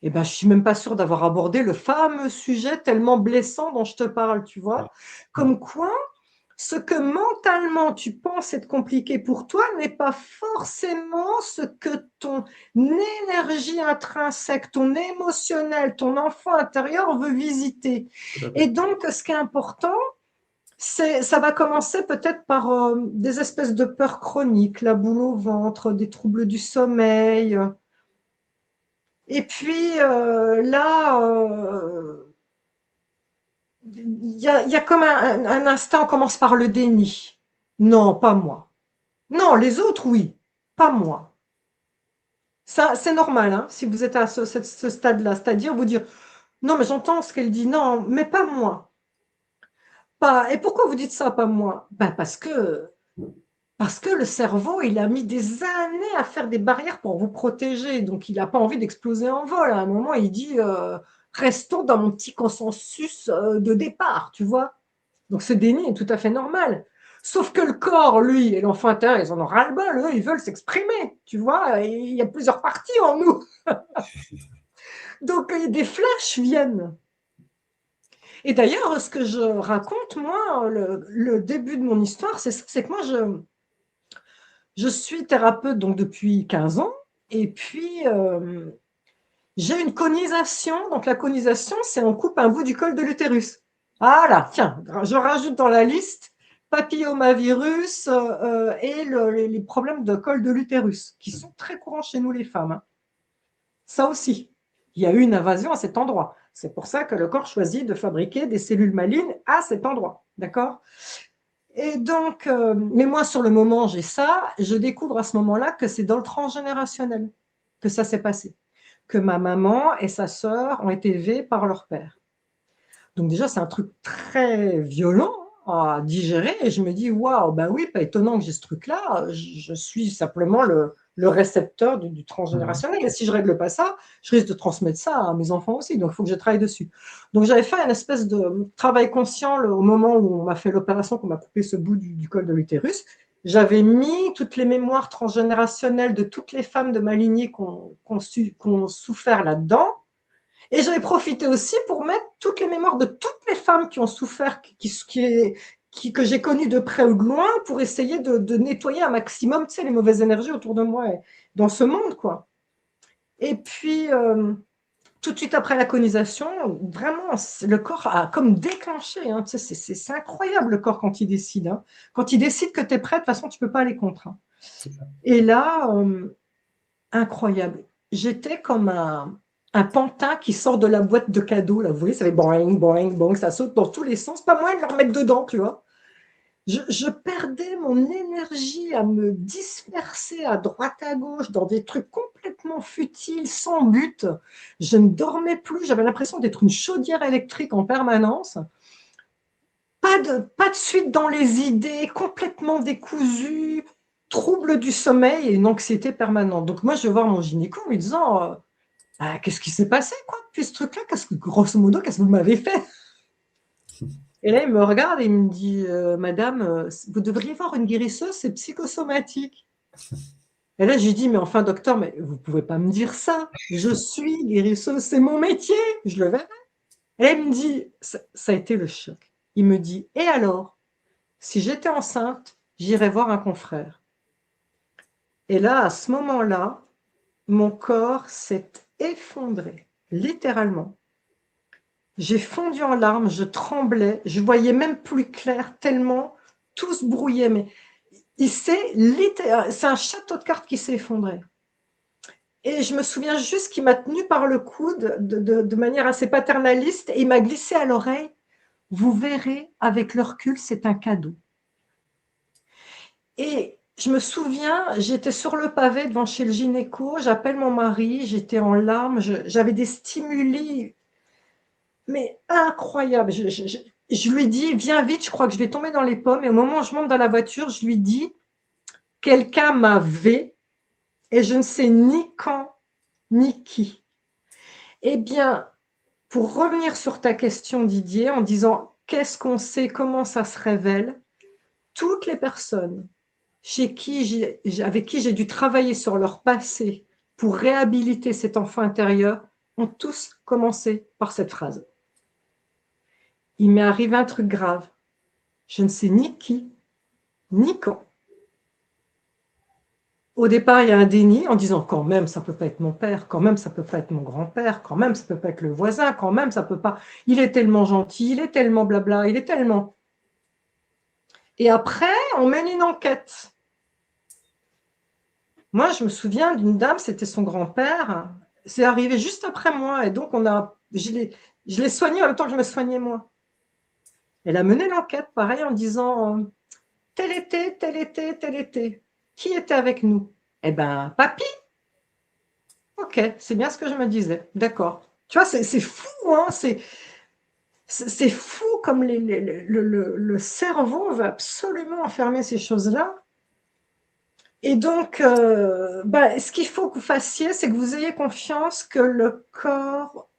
Et ben, je suis même pas sûre d'avoir abordé le fameux sujet tellement blessant dont je te parle, tu Ouais, vois. ouais, Comme quoi, ce que mentalement tu penses être compliqué pour toi n'est pas forcément ce que ton énergie intrinsèque, ton émotionnel, ton enfant intérieur veut visiter. tout à Et fait. donc, ce qui est important, ça va commencer peut-être par des espèces de peurs chroniques, la boule au ventre, des troubles du sommeil. Et puis là, il y a comme un instant, on commence par le déni. Non, pas moi. Non, les autres, oui, pas moi. Ça, c'est normal, hein, si vous êtes à ce stade-là, c'est-à-dire vous dire, non, mais j'entends ce qu'elle dit, non, mais pas moi. Pas. Et pourquoi vous dites ça, pas moi? Ben parce que le cerveau, il a mis des années à faire des barrières pour vous protéger. Donc, il n'a pas envie d'exploser en vol. À un moment, il dit restons dans mon petit consensus de départ, tu vois. Donc, ce déni est tout à fait normal. Sauf que le corps, lui, et l'enfant intérieur, ils en ont ras-le-bol. Eux, ils veulent s'exprimer, tu vois. Et il y a plusieurs parties en nous. Donc, des flashs viennent. Et d'ailleurs, ce que je raconte, moi, le début de mon histoire, c'est ça, c'est que moi, je suis thérapeute donc depuis 15 ans. Et puis, j'ai une conisation. Donc, la conisation, c'est on coupe un bout du col de l'utérus. Voilà, tiens, je rajoute dans la liste papillomavirus et les problèmes de col de l'utérus, qui sont très courants chez nous les femmes, hein. Ça aussi, il y a eu une invasion à cet endroit. C'est pour ça que le corps choisit de fabriquer des cellules malignes à cet endroit. D'accord? Et donc, mais moi, sur le moment, j'ai ça. Je découvre à ce moment-là que c'est dans le transgénérationnel que ça s'est passé. Que ma maman et sa sœur ont été élevées par leur père. Donc déjà, c'est un truc très violent à digérer. Et je me dis, waouh, ben oui, pas étonnant que j'ai ce truc-là. Je suis simplement le récepteur du Mhm. transgénérationnel. Et si je ne règle pas ça, je risque de transmettre ça à mes enfants aussi. Donc, il faut que je travaille dessus. Donc, j'avais fait une espèce de travail conscient au moment où on m'a fait l'opération, qu'on m'a coupé ce bout du col de l'utérus. J'avais mis toutes les mémoires transgénérationnelles de toutes les femmes de ma lignée qui ont souffert là-dedans. Et j'en ai profité aussi pour mettre toutes les mémoires de toutes les femmes qui ont souffert, que j'ai connues de près ou de loin, pour essayer de nettoyer un maximum, tu sais, les mauvaises énergies autour de moi et dans ce monde, quoi. Et puis, tout de suite après la conisation, vraiment, le corps a comme déclenché, hein, tu sais, c'est incroyable le corps quand il décide, hein. Quand il décide que tu es prêt, de toute façon, tu ne peux pas aller contre, hein. C'est ça. Et là, incroyable. J'étais comme un pantin qui sort de la boîte de cadeaux, là, vous voyez, ça fait boing, boing, boing, ça saute dans tous les sens. Pas moyen de le remettre dedans, tu vois. Je perdais mon énergie à me disperser à droite à gauche dans des trucs complètement futiles, sans but. Je ne dormais plus, j'avais l'impression d'être une chaudière électrique en permanence. Pas de suite dans les idées, complètement décousu, trouble du sommeil et une anxiété permanente. Donc moi, je vais voir mon gynéco en lui disant ah, qu'est-ce qui s'est passé quoi depuis ce truc-là? Grosso modo, qu'est-ce que vous m'avez fait? Et là, il me regarde et il me dit Madame, vous devriez voir une guérisseuse, c'est psychosomatique. Et là, je lui dis mais enfin, docteur, mais vous ne pouvez pas me dire ça. Je suis guérisseuse, c'est mon métier, je le verrai. Et là, il me dit ça a été le choc. Il me dit et alors, si j'étais enceinte, j'irais voir un confrère. Et là, à ce moment-là, mon corps s'est effondré, littéralement. J'ai fondu en larmes, je tremblais, je voyais même plus clair tellement tout se brouillait. Mais c'est un château de cartes qui s'est effondré. Et je me souviens juste qu'il m'a tenu par le coude de manière assez paternaliste et il m'a glissé à l'oreille. Vous verrez, avec le recul, c'est un cadeau. Et je me souviens, j'étais sur le pavé devant chez le gynéco, j'appelle mon mari, j'étais en larmes, j'avais des stimuli, mais incroyables. Je lui dis, viens vite, je crois que je vais tomber dans les pommes. Et au moment où je monte dans la voiture, je lui dis, quelqu'un m'avait et je ne sais ni quand ni qui. Eh bien, pour revenir sur ta question, Didier, en disant qu'est-ce qu'on sait, comment ça se révèle, toutes les personnes avec qui j'ai dû travailler sur leur passé pour réhabiliter cet enfant intérieur ont tous commencé par cette phrase. Il m'est arrivé un truc grave. Je ne sais ni qui, ni quand. Au départ, il y a un déni en disant quand même, ça ne peut pas être mon père, quand même, ça ne peut pas être mon grand-père, quand même, ça ne peut pas être le voisin, quand même, ça ne peut pas. Il est tellement gentil, il est tellement blabla, il est tellement. Et après, on mène une enquête. Moi, je me souviens d'une dame, c'était son grand-père. C'est arrivé juste après moi. Et donc, je l'ai soignée en même temps que je me soignais moi. Elle a mené l'enquête, pareil, en disant tel été, tel été, tel été. Qui était avec nous? Eh bien, papy. Ok, c'est bien ce que je me disais. D'accord. Tu vois, c'est fou, hein, c'est fou comme le cerveau veut absolument enfermer ces choses-là. Et donc, ce qu'il faut que vous fassiez, c'est que vous ayez confiance que le corps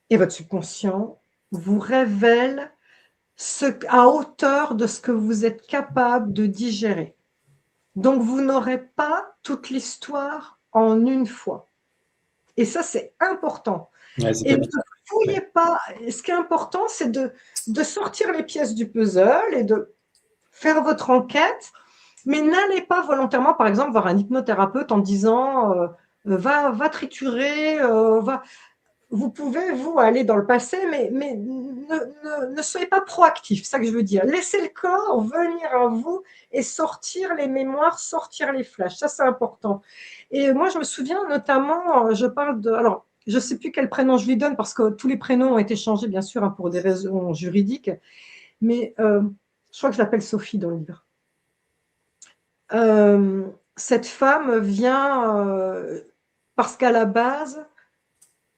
et votre subconscient vous révèlent à hauteur de ce que vous êtes capable de digérer. Donc, vous n'aurez pas toute l'histoire en une fois. Et ça, c'est important. Ouais, c'est Et ne capital. fouillez Ouais. pas. Ce qui est important, c'est de sortir les pièces du puzzle et de faire votre enquête. Mais n'allez pas volontairement, par exemple, voir un hypnothérapeute en disant va triturer, vous pouvez, vous, aller dans le passé, mais ne soyez pas proactif, c'est ça que je veux dire. Laissez le corps venir à vous et sortir les mémoires, sortir les flashs, ça c'est important. Et moi, je me souviens notamment, je parle de... Alors, je ne sais plus quel prénom je lui donne parce que tous les prénoms ont été changés, bien sûr, hein, pour des raisons juridiques, mais je crois que je l'appelle Sophie dans le livre. Cette femme vient parce qu'à la base,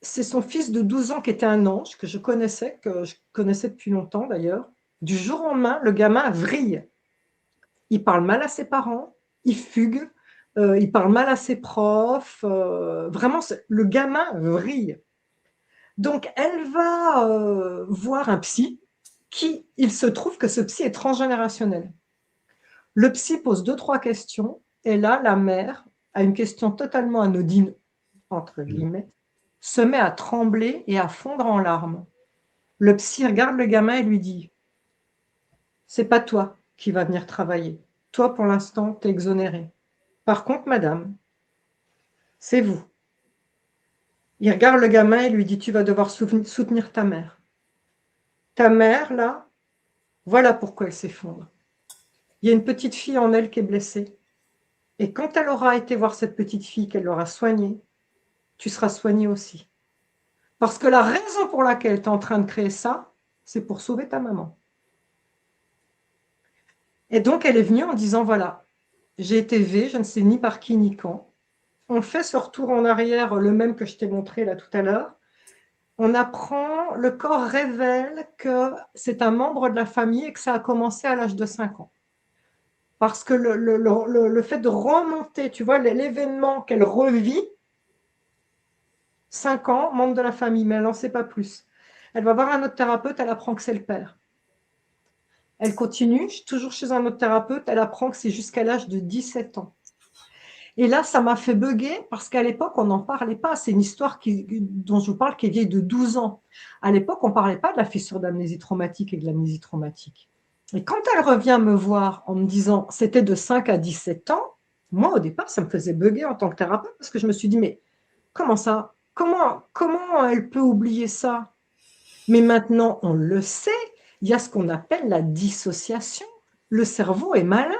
c'est son fils de 12 ans qui était un ange, que je connaissais depuis longtemps d'ailleurs. Du jour au lendemain, le gamin vrille. Il parle mal à ses parents, il fugue, il parle mal à ses profs. Vraiment, le gamin vrille. Donc, elle va voir un psy il se trouve que ce psy est transgénérationnel. Le psy pose 2-3 questions et là, la mère a une question totalement anodine, entre guillemets, se met à trembler et à fondre en larmes. Le psy regarde le gamin et lui dit « C'est pas toi qui vas venir travailler. Toi, pour l'instant, t'es exonéré. Par contre, madame, c'est vous. » Il regarde le gamin et lui dit « Tu vas devoir soutenir ta mère. Ta mère, là, voilà pourquoi elle s'effondre. Il y a une petite fille en elle qui est blessée. Et quand elle aura été voir cette petite fille, qu'elle l'aura soignée, tu seras soigné aussi. Parce que la raison pour laquelle tu es en train de créer ça, c'est pour sauver ta maman. » Et donc, elle est venue en disant, voilà, j'ai été V, je ne sais ni par qui ni quand. On fait ce retour en arrière, le même que je t'ai montré là tout à l'heure. On apprend, le corps révèle que c'est un membre de la famille et que ça a commencé à l'âge de 5 ans. Parce que le fait de remonter, tu vois, l'événement qu'elle revit, 5 ans, membre de la famille, mais elle n'en sait pas plus. Elle va voir un autre thérapeute, elle apprend que c'est le père. Elle continue, toujours chez un autre thérapeute, elle apprend que c'est jusqu'à l'âge de 17 ans. Et là, ça m'a fait bugger parce qu'à l'époque, on n'en parlait pas. C'est une histoire dont je vous parle qui est vieille de 12 ans. À l'époque, on ne parlait pas de la fissure d'amnésie traumatique et de l'amnésie traumatique. Et quand elle revient me voir en me disant c'était de 5 à 17 ans, moi, au départ, ça me faisait bugger en tant que thérapeute parce que je me suis dit, mais comment ça? Comment elle peut oublier ça? Mais maintenant, on le sait, il y a ce qu'on appelle la dissociation. Le cerveau est malin.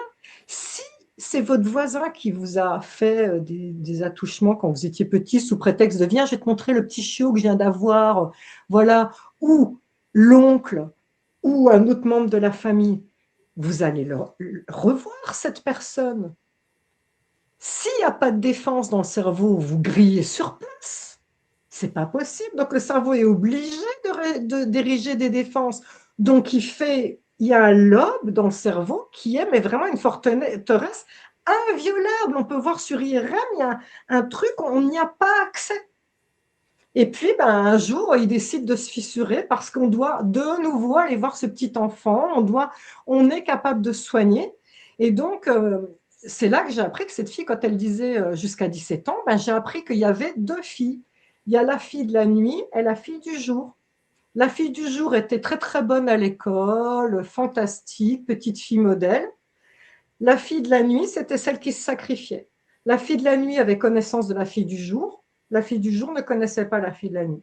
Si c'est votre voisin qui vous a fait des attouchements quand vous étiez petit sous prétexte de viens, je vais te montrer le petit chiot que je viens d'avoir, voilà, ou l'oncle ou un autre membre de la famille, vous allez revoir cette personne. S'il n'y a pas de défense dans le cerveau, vous grillez sur place. C'est pas possible. Donc le cerveau est obligé d'ériger des défenses. Donc il il y a un lobe dans le cerveau qui est mais vraiment une forteresse inviolable. On peut voir sur IRM, il y a un truc, on n'y a pas accès. Et puis, ben, un jour, il décide de se fissurer parce qu'on doit de nouveau aller voir ce petit enfant, on est capable de se soigner. Et donc, c'est là que j'ai appris que cette fille, quand elle disait jusqu'à 17 ans, ben, j'ai appris qu'il y avait deux filles. Il y a la fille de la nuit et la fille du jour. La fille du jour était très très bonne à l'école, fantastique, petite fille modèle. La fille de la nuit, c'était celle qui se sacrifiait. La fille de la nuit avait connaissance de la fille du jour. La fille du jour ne connaissait pas la fille de la nuit.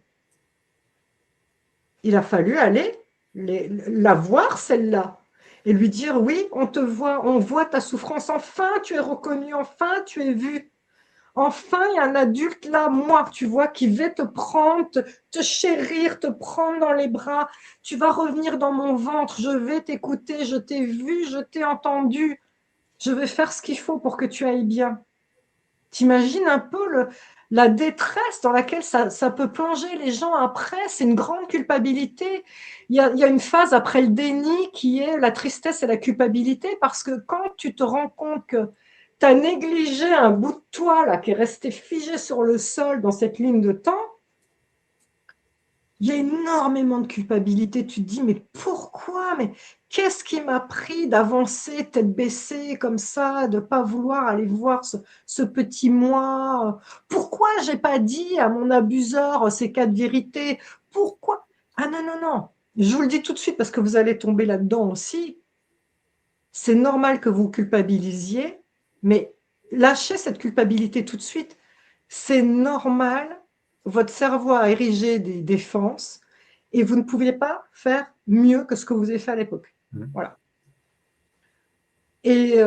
Il a fallu aller la voir, celle-là, et lui dire, oui, on voit ta souffrance, enfin tu es reconnue, enfin tu es vue. Enfin, il y a un adulte là, moi, tu vois, qui va te prendre, te chérir, te prendre dans les bras. Tu vas revenir dans mon ventre, je vais t'écouter, je t'ai vu, je t'ai entendu. Je vais faire ce qu'il faut pour que tu ailles bien. T'imagines un peu la détresse dans laquelle ça peut plonger les gens après. C'est une grande culpabilité. Il y a une phase après le déni qui est la tristesse et la culpabilité parce que quand tu te rends compte que tu as négligé un bout de toi là, qui est resté figé sur le sol dans cette ligne de temps, il y a énormément de culpabilité. Tu te dis, mais pourquoi? Mais qu'est-ce qui m'a pris d'avancer tête baissée comme ça, de ne pas vouloir aller voir ce petit moi? Pourquoi je n'ai pas dit à mon abuseur ces quatre vérités? Pourquoi? Ah non, non, non. Je vous le dis tout de suite parce que vous allez tomber là-dedans aussi. C'est normal que vous culpabilisiez, mais lâchez cette culpabilité tout de suite. C'est normal, votre cerveau a érigé des défenses et vous ne pouviez pas faire mieux que ce que vous avez fait à l'époque. Voilà. Et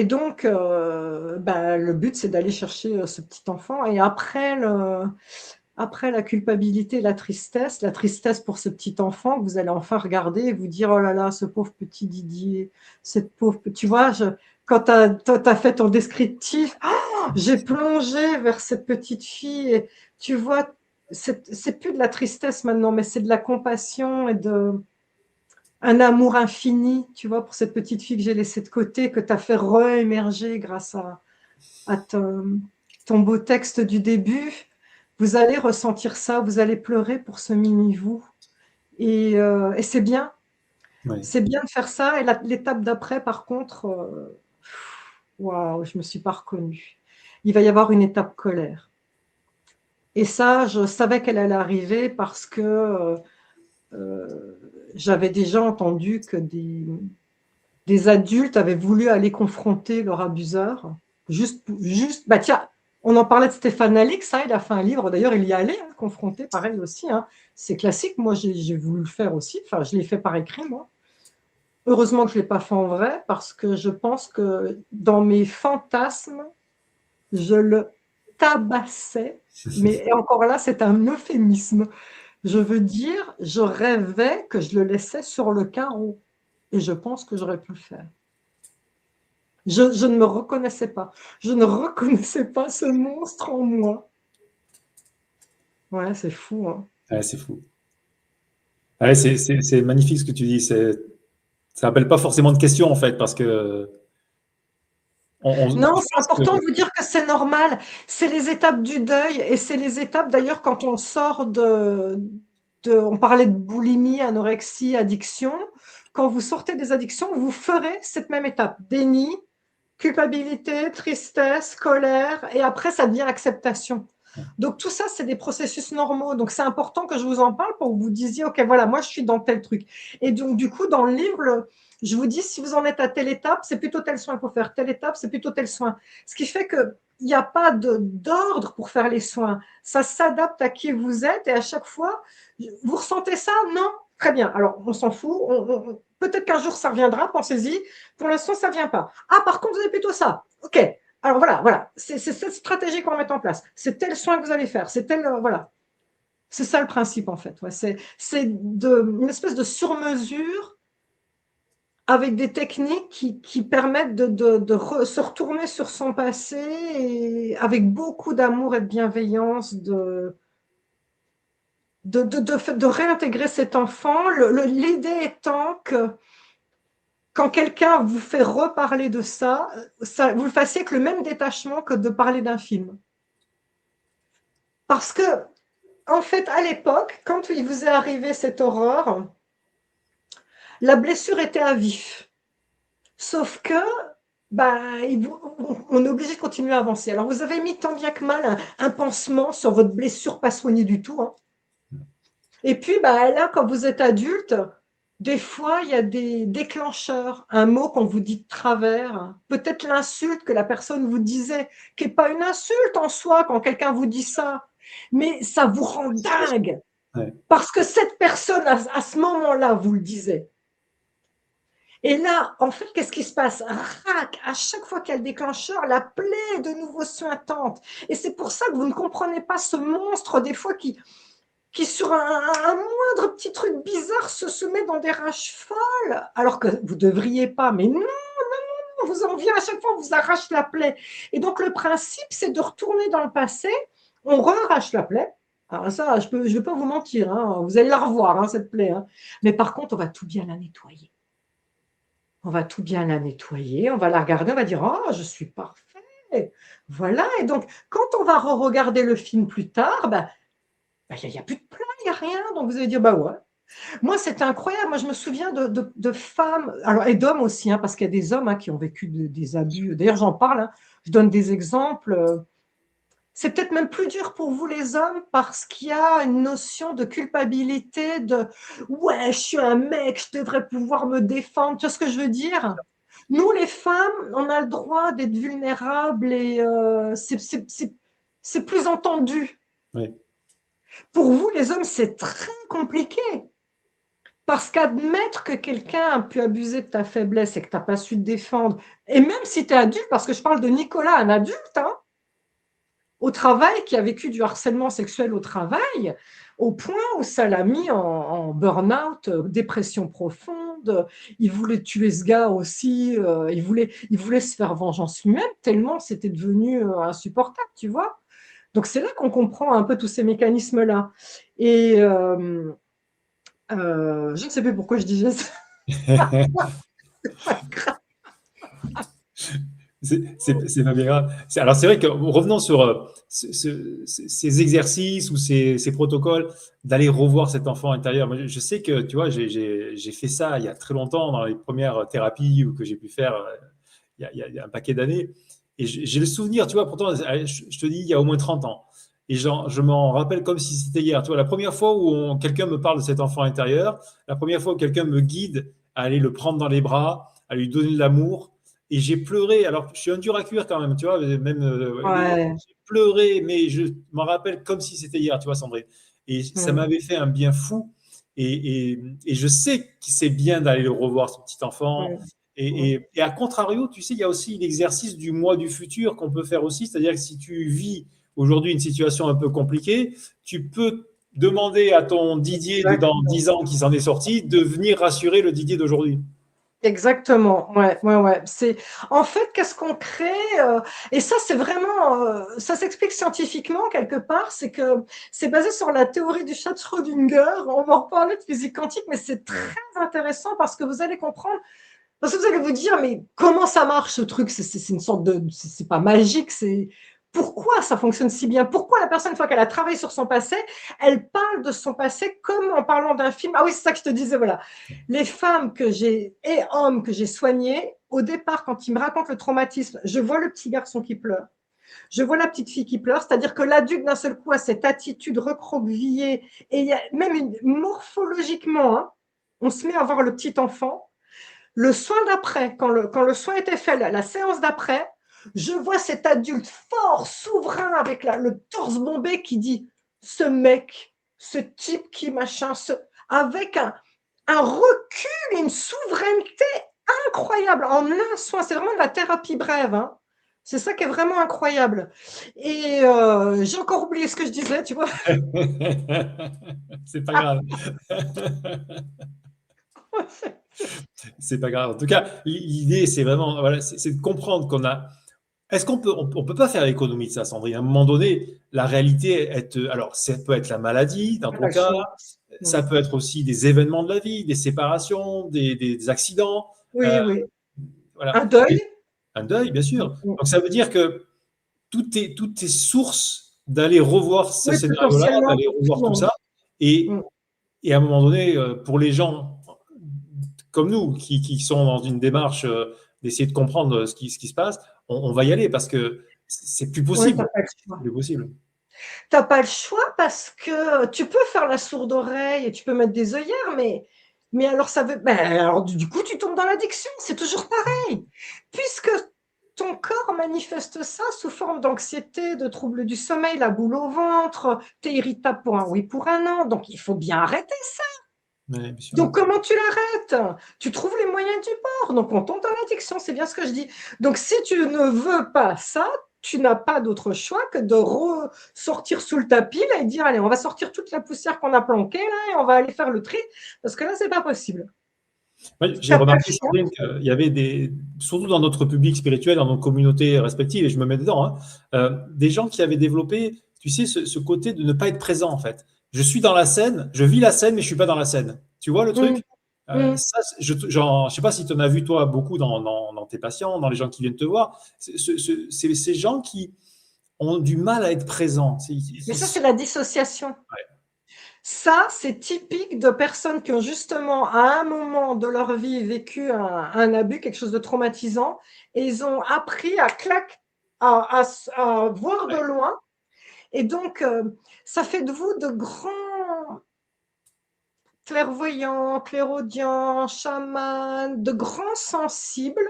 donc, bah, le but, c'est d'aller chercher ce petit enfant. Et après la culpabilité, la tristesse pour ce petit enfant, vous allez enfin regarder et vous dire, oh là là, ce pauvre petit Didier, cette pauvre, tu vois, quand tu as fait ton descriptif, j'ai plongé vers cette petite fille et tu vois, c'est plus de la tristesse maintenant, mais c'est de la compassion et un amour infini, tu vois, pour cette petite fille que j'ai laissée de côté, que tu as fait re-émerger grâce à ton beau texte du début. Vous allez ressentir ça, vous allez pleurer pour ce mini-vous. Et c'est bien. Oui. C'est bien de faire ça. Et l'étape d'après, par contre, waouh, je ne me suis pas reconnue. Il va y avoir une étape colère. Et ça, je savais qu'elle allait arriver parce que j'avais déjà entendu que des adultes avaient voulu aller confronter leur abuseur. Juste, bah tiens, on en parlait de Stéphane Alix, il a fait un livre, d'ailleurs il y est allé, confronter, pareil aussi. C'est classique, moi j'ai voulu le faire aussi, enfin je l'ai fait par écrit moi. Heureusement que je ne l'ai pas fait en vrai, parce que je pense que dans mes fantasmes, je le tabassais, mais encore là, c'est un euphémisme. Je veux dire, je rêvais que je le laissais sur le carreau, et je pense que j'aurais pu le faire. Je ne me reconnaissais pas. Je ne reconnaissais pas ce monstre en moi. Ouais, c'est fou. Hein. Ouais, c'est fou. Ouais, c'est magnifique ce que tu dis. Ça n'appelle pas forcément de questions, en fait, parce que Non, je c'est pense que important de vous dire que c'est normal. C'est les étapes du deuil et c'est les étapes d'ailleurs quand on sort on parlait de boulimie, anorexie, addiction. Quand vous sortez des addictions, vous ferez cette même étape. Déni, culpabilité, tristesse, colère et après ça devient acceptation. Donc tout ça, c'est des processus normaux. Donc c'est important que je vous en parle pour que vous disiez, OK, voilà, moi je suis dans tel truc. Et donc du coup, dans le livre, je vous dis, si vous en êtes à telle étape, c'est plutôt tel soin qu'il faut faire. Telle étape, c'est plutôt tel soin. Ce qui fait qu'il n'y a pas d'ordre pour faire les soins. Ça s'adapte à qui vous êtes et à chaque fois, vous ressentez ça? Non? Très bien. Alors, on s'en fout. Peut-être qu'un jour, ça reviendra. Pensez-y. Pour l'instant, ça ne vient pas. Ah, par contre, vous avez plutôt ça. OK. Alors, voilà. C'est cette stratégie qu'on va mettre en place. C'est tel soin que vous allez faire. C'est tel… voilà. C'est ça le principe, en fait. Ouais. C'est une espèce de sur-mesure avec des techniques qui permettent de se retourner sur son passé et avec beaucoup d'amour et de bienveillance, de réintégrer cet enfant. L'idée étant que quand quelqu'un vous fait reparler de ça, vous le fassiez avec le même détachement que de parler d'un film. Parce que, en fait, à l'époque, quand il vous est arrivé cette horreur, la blessure était à vif. Sauf que, bah, on est obligé de continuer à avancer. Alors, vous avez mis tant bien que mal un pansement sur votre blessure pas soignée du tout, hein. Et puis, bah, là, quand vous êtes adulte, des fois, il y a des déclencheurs, un mot qu'on vous dit de travers, peut-être l'insulte que la personne vous disait, qui n'est pas une insulte en soi quand quelqu'un vous dit ça, mais ça vous rend dingue, Ouais. parce que cette personne, à ce moment-là, vous le disait. Et là, en fait, qu'est-ce qui se passe? Rac, à chaque fois qu'il y a le déclencheur, la plaie est de nouveau suintante. Et c'est pour ça que vous ne comprenez pas ce monstre, des fois, qui sur un moindre petit truc bizarre se met dans des rages folles, alors que vous ne devriez pas. Mais non, vous en vient à chaque fois, on vous arrache la plaie. Et donc, le principe, c'est de retourner dans le passé, on re-arrache la plaie. Alors ça, je ne vais pas vous mentir, hein, vous allez la revoir, hein, cette plaie. Hein. Mais par contre, on va tout bien la nettoyer. On va tout bien la nettoyer, on va la regarder, on va dire « Oh, je suis parfait !» Voilà, et donc, quand on va re-regarder le film plus tard, il n'y a plus de plaie, il n'y a rien. Donc, vous allez dire « Bah ouais ». Moi, c'était incroyable. Moi, je me souviens de femmes, alors, et d'hommes aussi, hein, parce qu'il y a des hommes qui ont vécu des abus. D'ailleurs, j'en parle, hein, je donne des exemples. C'est peut-être même plus dur pour vous les hommes parce qu'il y a une notion de culpabilité, de « ouais, je suis un mec, je devrais pouvoir me défendre ». Tu vois ce que je veux dire? Nous, les femmes, on a le droit d'être vulnérables et c'est plus entendu. Ouais. Pour vous, les hommes, c'est très compliqué. Parce qu'admettre que quelqu'un a pu abuser de ta faiblesse et que tu n'as pas su te défendre, et même si tu es adulte, parce que je parle de Nicolas, un adulte, hein, au travail, qui a vécu du harcèlement sexuel au travail, au point où ça l'a mis en burn-out, dépression profonde. Il voulait tuer ce gars aussi, il voulait se faire vengeance lui-même, tellement c'était devenu insupportable, tu vois. Donc c'est là qu'on comprend un peu tous ces mécanismes-là. Et je ne sais plus pourquoi je disais ça. C'est pas bien grave. Alors, c'est vrai que revenons sur ces exercices ou ces protocoles, d'aller revoir cet enfant intérieur. Moi, je sais que, tu vois, j'ai fait ça il y a très longtemps dans les premières thérapies que j'ai pu faire il y a un paquet d'années. Et j'ai le souvenir, tu vois, pourtant, je te dis, il y a au moins 30 ans. Et je m'en rappelle comme si c'était hier. Tu vois, la première fois où quelqu'un me parle de cet enfant intérieur, la première fois où quelqu'un me guide à aller le prendre dans les bras, à lui donner de l'amour, et j'ai pleuré. Alors, je suis un dur à cuire quand même, tu vois, même, Ouais. j'ai pleuré, mais je m'en rappelle comme si c'était hier, tu vois, Sandrine. Et ça m'avait fait un bien fou. Et je sais que c'est bien d'aller le revoir, ce petit enfant. Mm. Et à contrario, tu sais, il y a aussi l'exercice du moi du futur qu'on peut faire aussi. C'est-à-dire que si tu vis aujourd'hui une situation un peu compliquée, tu peux demander à ton Didier de dans Exactement. 10 ans qui s'en est sorti de venir rassurer le Didier d'aujourd'hui. Exactement, ouais, ouais, ouais. C'est en fait qu'est-ce qu'on crée et ça c'est vraiment ça s'explique scientifiquement quelque part, c'est que c'est basé sur la théorie du chat de Schrödinger. On va en reparler de physique quantique, mais c'est très intéressant parce que vous allez comprendre, parce que vous allez vous dire mais comment ça marche ce truc? C'est une sorte de c'est pas magique, c'est pourquoi ça fonctionne si bien? Pourquoi la personne, une fois qu'elle a travaillé sur son passé, elle parle de son passé comme en parlant d'un film? Ah oui, c'est ça que je te disais, voilà. Les femmes que j'ai et hommes que j'ai soignés, au départ, quand ils me racontent le traumatisme, je vois le petit garçon qui pleure, je vois la petite fille qui pleure, c'est-à-dire que l'adulte d'un seul coup a cette attitude recroquevillée et il y a même morphologiquement, hein, on se met à voir le petit enfant. Le soin d'après, quand le soin était fait, la séance d'après, je vois cet adulte fort, souverain, avec le torse bombé qui dit « ce mec, ce type qui machin », avec un recul, une souveraineté incroyable en un soin. C'est vraiment de la thérapie brève. Hein. C'est ça qui est vraiment incroyable. Et j'ai encore oublié ce que je disais, tu vois. C'est pas grave. C'est pas grave. En tout cas, l'idée, c'est vraiment, voilà, c'est de comprendre qu'on a. Est-ce on peut pas faire l'économie de ça, Sandrine? À un moment donné, la réalité alors, ça peut être la maladie, dans ton cas, Choix. ça peut être aussi des événements de la vie, des séparations, des accidents. Oui, oui. Voilà. Un deuil? Et un deuil, bien sûr. Mm. Donc ça veut dire que tout est source d'aller revoir ce Oui, scénario-là, potentiellement d'aller pour tout le revoir tout monde. ça. Et, Mm. et à un moment donné, pour les gens comme nous qui sont dans une démarche d'essayer de comprendre ce qui se passe, on va y aller parce que c'est plus Oui, tu possible. n'as pas le C'est choix. plus possible. T'as pas le choix parce que tu peux faire la sourde oreille et tu peux mettre des œillères, mais alors ça veut, ben alors du coup tu tombes dans l'addiction, c'est toujours pareil. Puisque ton corps manifeste ça sous forme d'anxiété, de troubles du sommeil, la boule au ventre, t'es irritable pour un oui, pour un non, donc il faut bien arrêter ça. Ouais, bien sûr. Donc comment tu l'arrêtes? Tu trouves les moyens du bord, donc on tombe dans l'addiction, c'est bien ce que je dis. Donc si tu ne veux pas ça, tu n'as pas d'autre choix que de ressortir sous le tapis là, et dire allez, on va sortir toute la poussière qu'on a planquée là et on va aller faire le tri parce que là c'est pas possible. Ouais, j'ai T'as pas le remarqué, choix. Sandrine, qu'il y avait surtout dans notre public spirituel, dans nos communautés respectives, et je me mets dedans, hein, des gens qui avaient développé, tu sais, ce côté de ne pas être présent, en fait. Je suis dans la scène, je vis la scène, mais je suis pas dans la scène. Tu vois le Mmh, truc? mmh. Ça, je sais pas si tu en as vu, toi, beaucoup dans tes patients, dans les gens qui viennent te voir. C'est ces gens qui ont du mal à être présents. Mais ça c'est la dissociation. Ouais, Ça, c'est typique de personnes qui ont justement, à un moment de leur vie, vécu un abus, quelque chose de traumatisant, et ils ont appris à voir de ouais, loin. Et donc, ça fait de vous de grands clairvoyants, clairaudients, chamans, de grands sensibles.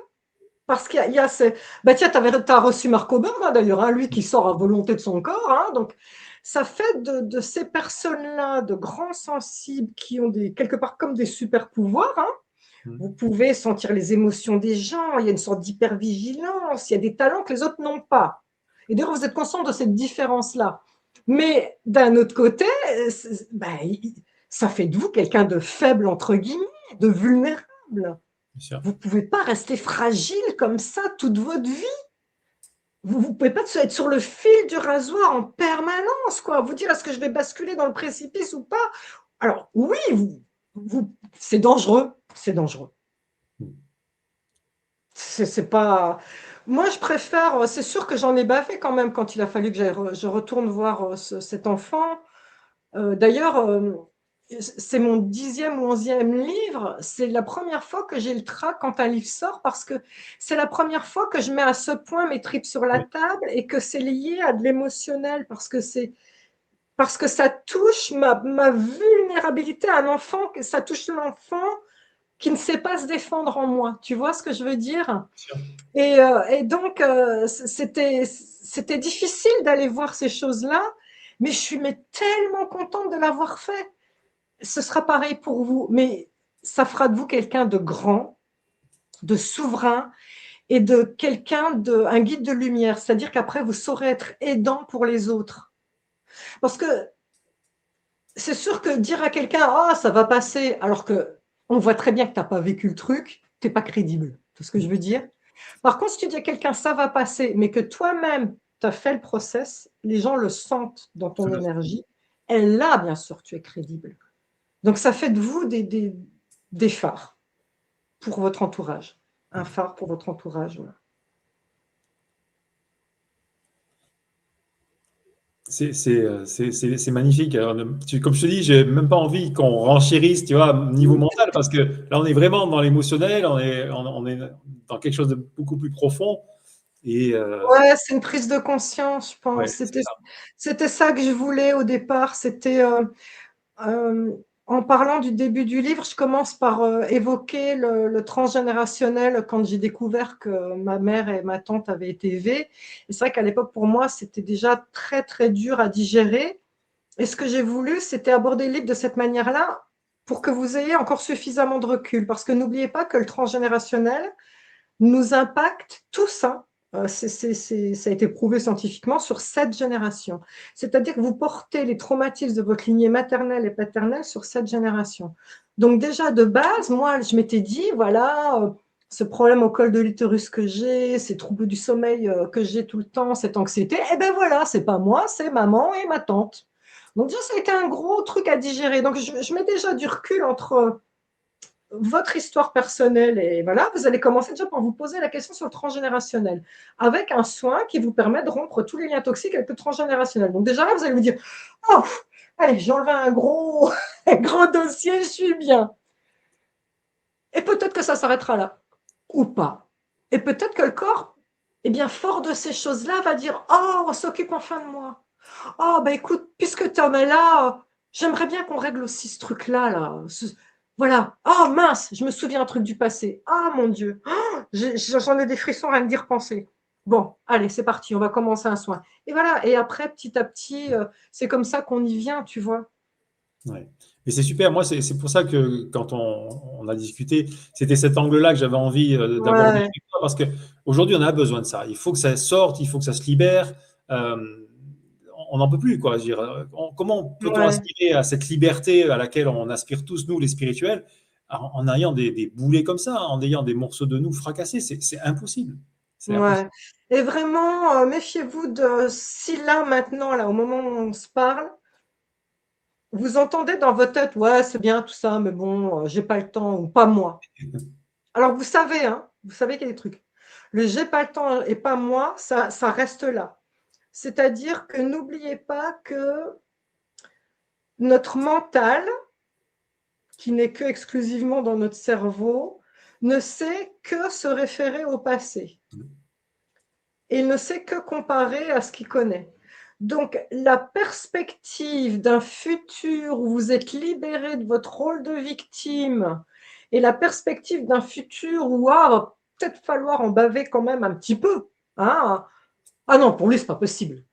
Parce qu'il y a ces... Bah tiens, t'as reçu Marco Beur, hein, d'ailleurs, hein, lui qui sort à volonté de son corps. Hein, donc, ça fait de ces personnes-là de grands sensibles qui ont quelque part comme des super pouvoirs. Hein. Vous mm, pouvez sentir les émotions des gens, il y a une sorte d'hypervigilance, il y a des talents que les autres n'ont pas. Et d'ailleurs, vous êtes conscient de cette différence-là. Mais d'un autre côté, ben, ça fait de vous quelqu'un de faible, entre guillemets, de vulnérable. bien sûr. Vous ne pouvez pas rester fragile comme ça toute votre vie. Vous ne pouvez pas être sur le fil du rasoir en permanence, quoi. Vous dire est-ce que je vais basculer dans le précipice ou pas? Alors oui, c'est dangereux, c'est dangereux. Mm. C'est pas. Moi, je préfère. C'est sûr que j'en ai bavé quand même quand il a fallu que je retourne voir cet enfant. D'ailleurs, c'est mon 10e ou 11e livre. C'est la première fois que j'ai le trac quand un livre sort parce que c'est la première fois que je mets à ce point mes tripes sur la Oui, table et que c'est lié à de l'émotionnel parce que ça touche ma vulnérabilité à un enfant, que ça touche l'enfant qui ne sait pas se défendre en moi. Tu vois ce que je veux dire? bien sûr. Et donc, c'était difficile d'aller voir ces choses-là, mais je suis tellement contente de l'avoir fait. Ce sera pareil pour vous, mais ça fera de vous quelqu'un de grand, de souverain et de un guide de lumière. C'est-à-dire qu'après, vous saurez être aidant pour les autres. Parce que c'est sûr que dire à quelqu'un, ah, ça va passer, alors que on voit très bien que tu n'as pas vécu le truc, tu n'es pas crédible. C'est ce que je veux dire. Par contre, si tu dis à quelqu'un, ça va passer, mais que toi-même, tu as fait le process, les gens le sentent dans ton Tout à fait. énergie, et là, bien sûr, tu es crédible. Donc, ça fait de vous des phares pour votre entourage. Un phare pour votre entourage. Voilà. C'est magnifique. Alors, comme je te dis, j'ai même pas envie qu'on renchérisse, tu vois, niveau mental, parce que là, on est vraiment dans l'émotionnel, on est dans quelque chose de beaucoup plus profond. Et Ouais, c'est une prise de conscience, je ouais, pense. c'est ça. C'était ça que je voulais au départ. C'était en parlant du début du livre, je commence par évoquer le transgénérationnel quand j'ai découvert que ma mère et ma tante avaient été élevées. Et c'est vrai qu'à l'époque, pour moi, c'était déjà très, très dur à digérer. Et ce que j'ai voulu, c'était aborder le livre de cette manière-là pour que vous ayez encore suffisamment de recul. Parce que n'oubliez pas que le transgénérationnel nous impacte tous. Hein. Ça a été prouvé scientifiquement sur 7 générations. C'est-à-dire que vous portez les traumatismes de votre lignée maternelle et paternelle sur 7 générations. Donc déjà de base, moi, je m'étais dit, voilà, ce problème au col de l'utérus que j'ai, ces troubles du sommeil que j'ai tout le temps, cette anxiété, eh ben voilà, c'est pas moi, c'est maman et ma tante. Donc déjà, ça a été un gros truc à digérer. Donc je mets déjà du recul entre votre histoire personnelle et voilà, vous allez commencer déjà par vous poser la question sur le transgénérationnel, avec un soin qui vous permet de rompre tous les liens toxiques avec le transgénérationnel. Donc déjà là, vous allez vous dire, oh, allez, j'ai enlevé un gros, un gros dossier, je suis bien. Et peut-être que ça s'arrêtera là, ou pas. Et peut-être que le corps, eh bien, fort de ces choses-là, va dire, oh, on s'occupe enfin de moi. Oh, bah écoute, puisque tu en es là, j'aimerais bien qu'on règle aussi ce truc-là. Là. Voilà. Oh mince, je me souviens un truc du passé. Ah mon Dieu, oh, j'en ai des frissons rien que d'y repenser. Bon, allez, c'est parti, on va commencer un soin. Et voilà, et après, petit à petit, c'est comme ça qu'on y vient, tu vois. Ouais. Et c'est super. Moi, c'est pour ça que quand on a discuté, c'était cet angle-là que j'avais envie d'aborder Ouais, avec toi, parce qu'aujourd'hui, on a besoin de ça. Il faut que ça sorte, il faut que ça se libère. On n'en peut plus, quoi. Je veux dire, comment peut-on ouais. aspirer à cette liberté à laquelle on aspire tous, nous, les spirituels, en ayant des boulets comme ça, en ayant des morceaux de nous fracassés? C'est impossible. C'est impossible. Ouais. Et vraiment, méfiez-vous de si là, maintenant, là, au moment où on se parle, vous entendez dans votre tête, ouais, c'est bien tout ça, mais bon, j'ai pas le temps, ou pas moi. Alors vous savez, hein, vous savez qu'il y a des trucs. Le j'ai pas le temps et pas moi, ça reste là. C'est-à-dire que n'oubliez pas que notre mental, qui n'est que exclusivement dans notre cerveau, ne sait que se référer au passé. Et il ne sait que comparer à ce qu'il connaît. Donc, la perspective d'un futur où vous êtes libéré de votre rôle de victime et la perspective d'un futur où ah, va peut-être falloir en baver quand même un petit peu. Hein. Ah non, pour lui, c'est pas possible.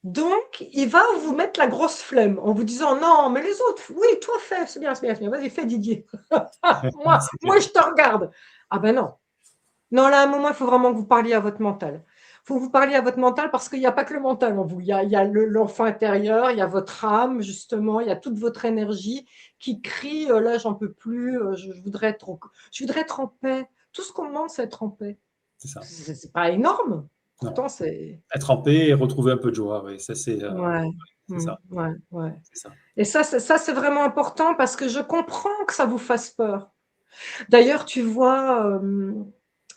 Donc, il va vous mettre la grosse flemme en vous disant non, mais les autres, oui, toi fais, c'est bien, c'est bien, c'est bien, vas-y, fais Didier. C'est Moi, clair. je te regarde. Ah ben non, non, là, à un moment, il faut vraiment que vous parliez à votre mental. Il faut que vous parliez à votre mental parce qu'il n'y a pas que le mental en vous. Il y a l'enfant intérieur, il y a votre âme, justement, il y a toute votre énergie qui crie là, j'en peux plus, je voudrais être en paix. Tout ce qu'on demande, c'est être en paix. C'est ça. C'est pas énorme. Non. Pourtant, c'est. Être en paix et retrouver un peu de joie. Oui, ça, Ouais, c'est ça. ouais, ouais. C'est ça. Et ça, c'est vraiment important parce que je comprends que ça vous fasse peur. D'ailleurs, tu vois,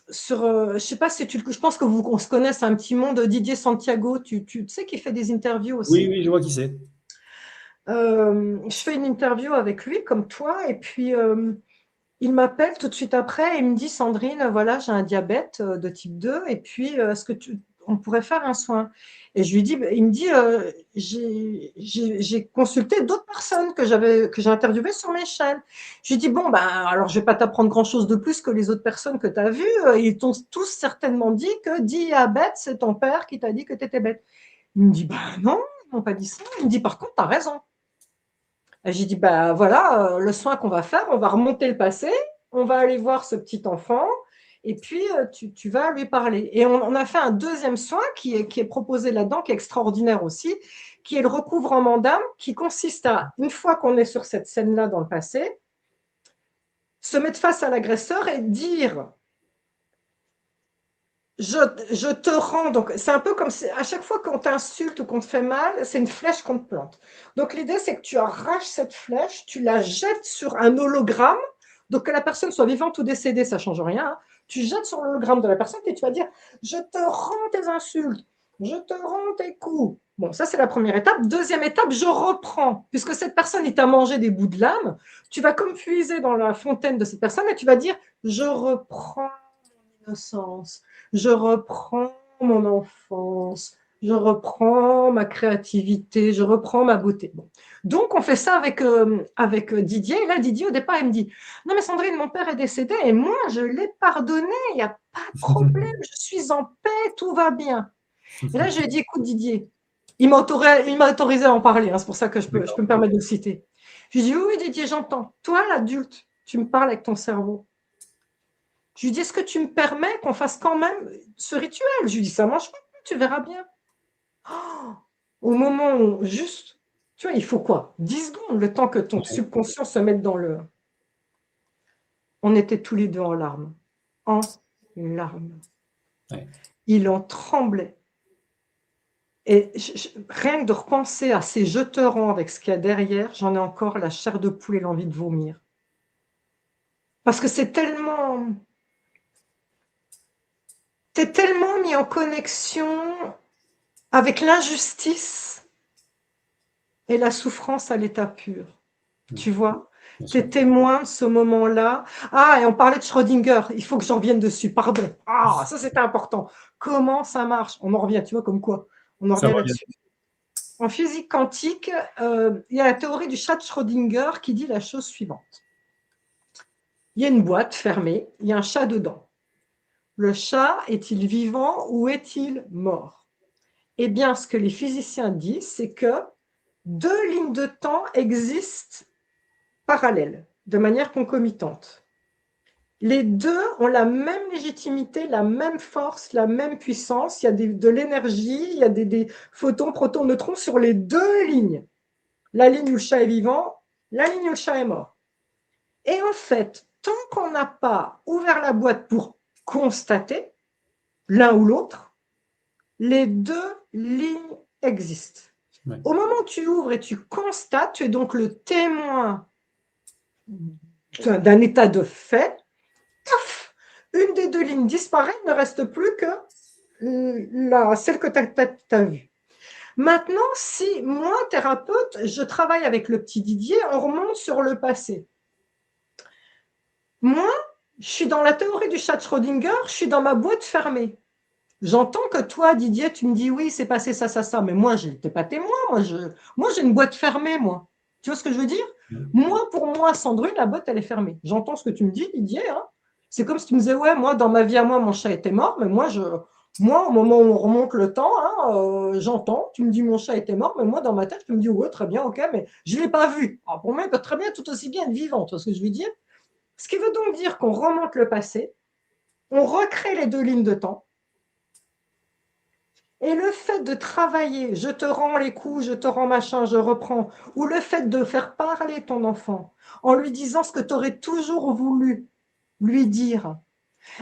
je sais pas si je pense que on se connaisse un petit monde, Didier Santiago, tu sais qu'il fait des interviews Oui, aussi. oui, je vois qui c'est. Je fais une interview avec lui, comme toi, et puis il m'appelle tout de suite après et il me dit, Sandrine, voilà, j'ai un diabète de type 2, et puis est-ce que on pourrait faire un soin? Et je lui dis, il me dit, j'ai consulté d'autres personnes que j'ai interviewées sur mes chaînes. Je lui dis, bon, ben, alors je vais pas t'apprendre grand-chose de plus que les autres personnes que tu as vues. Ils t'ont tous certainement dit que diabète, c'est ton père qui t'a dit que tu étais bête. Il me dit, ben non, ils m'ont pas dit ça. Il me dit, par contre, tu as raison. J'ai dit, bah voilà, le soin qu'on va faire, on va remonter le passé, on va aller voir ce petit enfant, et puis tu vas lui parler. Et on a fait un deuxième soin qui est proposé là-dedans, qui est extraordinaire aussi, qui est le recouvrement d'âme, qui consiste à, une fois qu'on est sur cette scène-là dans le passé, se mettre face à l'agresseur et dire, je te rends, donc c'est un peu comme si à chaque fois qu'on t'insulte ou qu'on te fait mal, c'est une flèche qu'on te plante. Donc l'idée, c'est que tu arraches cette flèche, tu la jettes sur un hologramme, donc que la personne soit vivante ou décédée, ça ne change rien. Hein. Tu jettes sur l'hologramme de la personne et tu vas dire, je te rends tes insultes, je te rends tes coups. Bon, ça c'est la première étape. Deuxième étape, je reprends. Puisque cette personne, il t'a mangé des bouts de l'âme, tu vas comme puiser dans la fontaine de cette personne et tu vas dire, je reprends mon innocence, je reprends mon enfance, je reprends ma créativité, je reprends ma beauté. Bon. Donc, on fait ça avec Didier. Et là, Didier, au départ, il me dit, non, mais Sandrine, mon père est décédé et moi, je l'ai pardonné, il n'y a pas de problème, je suis en paix, tout va bien. Et là, je lui ai dit, écoute, Didier, il m'a autorisé à en parler, hein, c'est pour ça que je peux D'accord. me permettre de le citer. Je lui ai dit, oui, oui, Didier, j'entends. Toi, l'adulte, tu me parles avec ton cerveau. Je lui dis, est-ce que tu me permets qu'on fasse quand même ce rituel? Je lui dis, ça ne marche pas, tu verras bien. Oh, au moment où, juste, tu vois, il faut quoi? 10 secondes, le temps que ton Ouais, subconscient se mette dans le. On était tous les deux en larmes. En larmes. ouais. Il en tremblait. Et rien que de repenser à ces jeterons avec ce qu'il y a derrière, j'en ai encore la chair de poule et l'envie de vomir. Parce que t'es tellement mis en connexion avec l'injustice et la souffrance à l'état pur. Tu vois, bien tu sûr. es témoin de ce moment-là. Ah, et on parlait de Schrödinger, il faut que j'en revienne dessus, pardon. Ah, ça c'était important. Comment ça marche? On en revient, tu vois, comme quoi? On en Ça revient revient. là-dessus. En physique quantique, il y a la théorie du chat de Schrödinger qui dit la chose suivante. Il y a une boîte fermée, il y a un chat dedans. Le chat est-il vivant ou est-il mort? Eh bien, ce que les physiciens disent, c'est que deux lignes de temps existent parallèles, de manière concomitante. Les deux ont la même légitimité, la même force, la même puissance. Il y a de l'énergie, il y a des photons, protons, neutrons sur les deux lignes. La ligne où le chat est vivant, la ligne où le chat est mort. Et en fait, tant qu'on n'a pas ouvert la boîte pour constater l'un ou l'autre, les deux lignes existent. Ouais. Au moment où tu ouvres et tu constates, tu es donc le témoin d'un état de fait. Paf, une des deux lignes disparaît, il ne reste plus que celle que tu as vue. Maintenant, si moi, thérapeute, je travaille avec le petit Didier, on remonte sur le passé. Moi, je suis dans la théorie du chat de Schrödinger, je suis dans ma boîte fermée. J'entends que toi, Didier, tu me dis oui, c'est passé ça, ça, ça, mais moi, je n'étais pas témoin. Moi, j'ai une boîte fermée, moi. Tu vois ce que je veux dire? Moi, pour moi, Sandrine, la boîte, elle est fermée. J'entends ce que tu me dis, Didier. Hein. C'est comme si tu me disais, ouais, moi, dans ma vie à moi, mon chat était mort, mais moi, au moment où on remonte le temps, hein, j'entends, tu me dis mon chat était mort, mais moi, dans ma tête, je me dis, ouais, très bien, ok, mais je ne l'ai pas vu. Alors, pour moi, il peut très bien tout aussi bien être vivant, tu vois ce que je veux dire? Ce qui veut donc dire qu'on remonte le passé, on recrée les deux lignes de temps, et le fait de travailler, je te rends les coups, je te rends machin, je reprends, ou le fait de faire parler ton enfant en lui disant ce que tu aurais toujours voulu lui dire,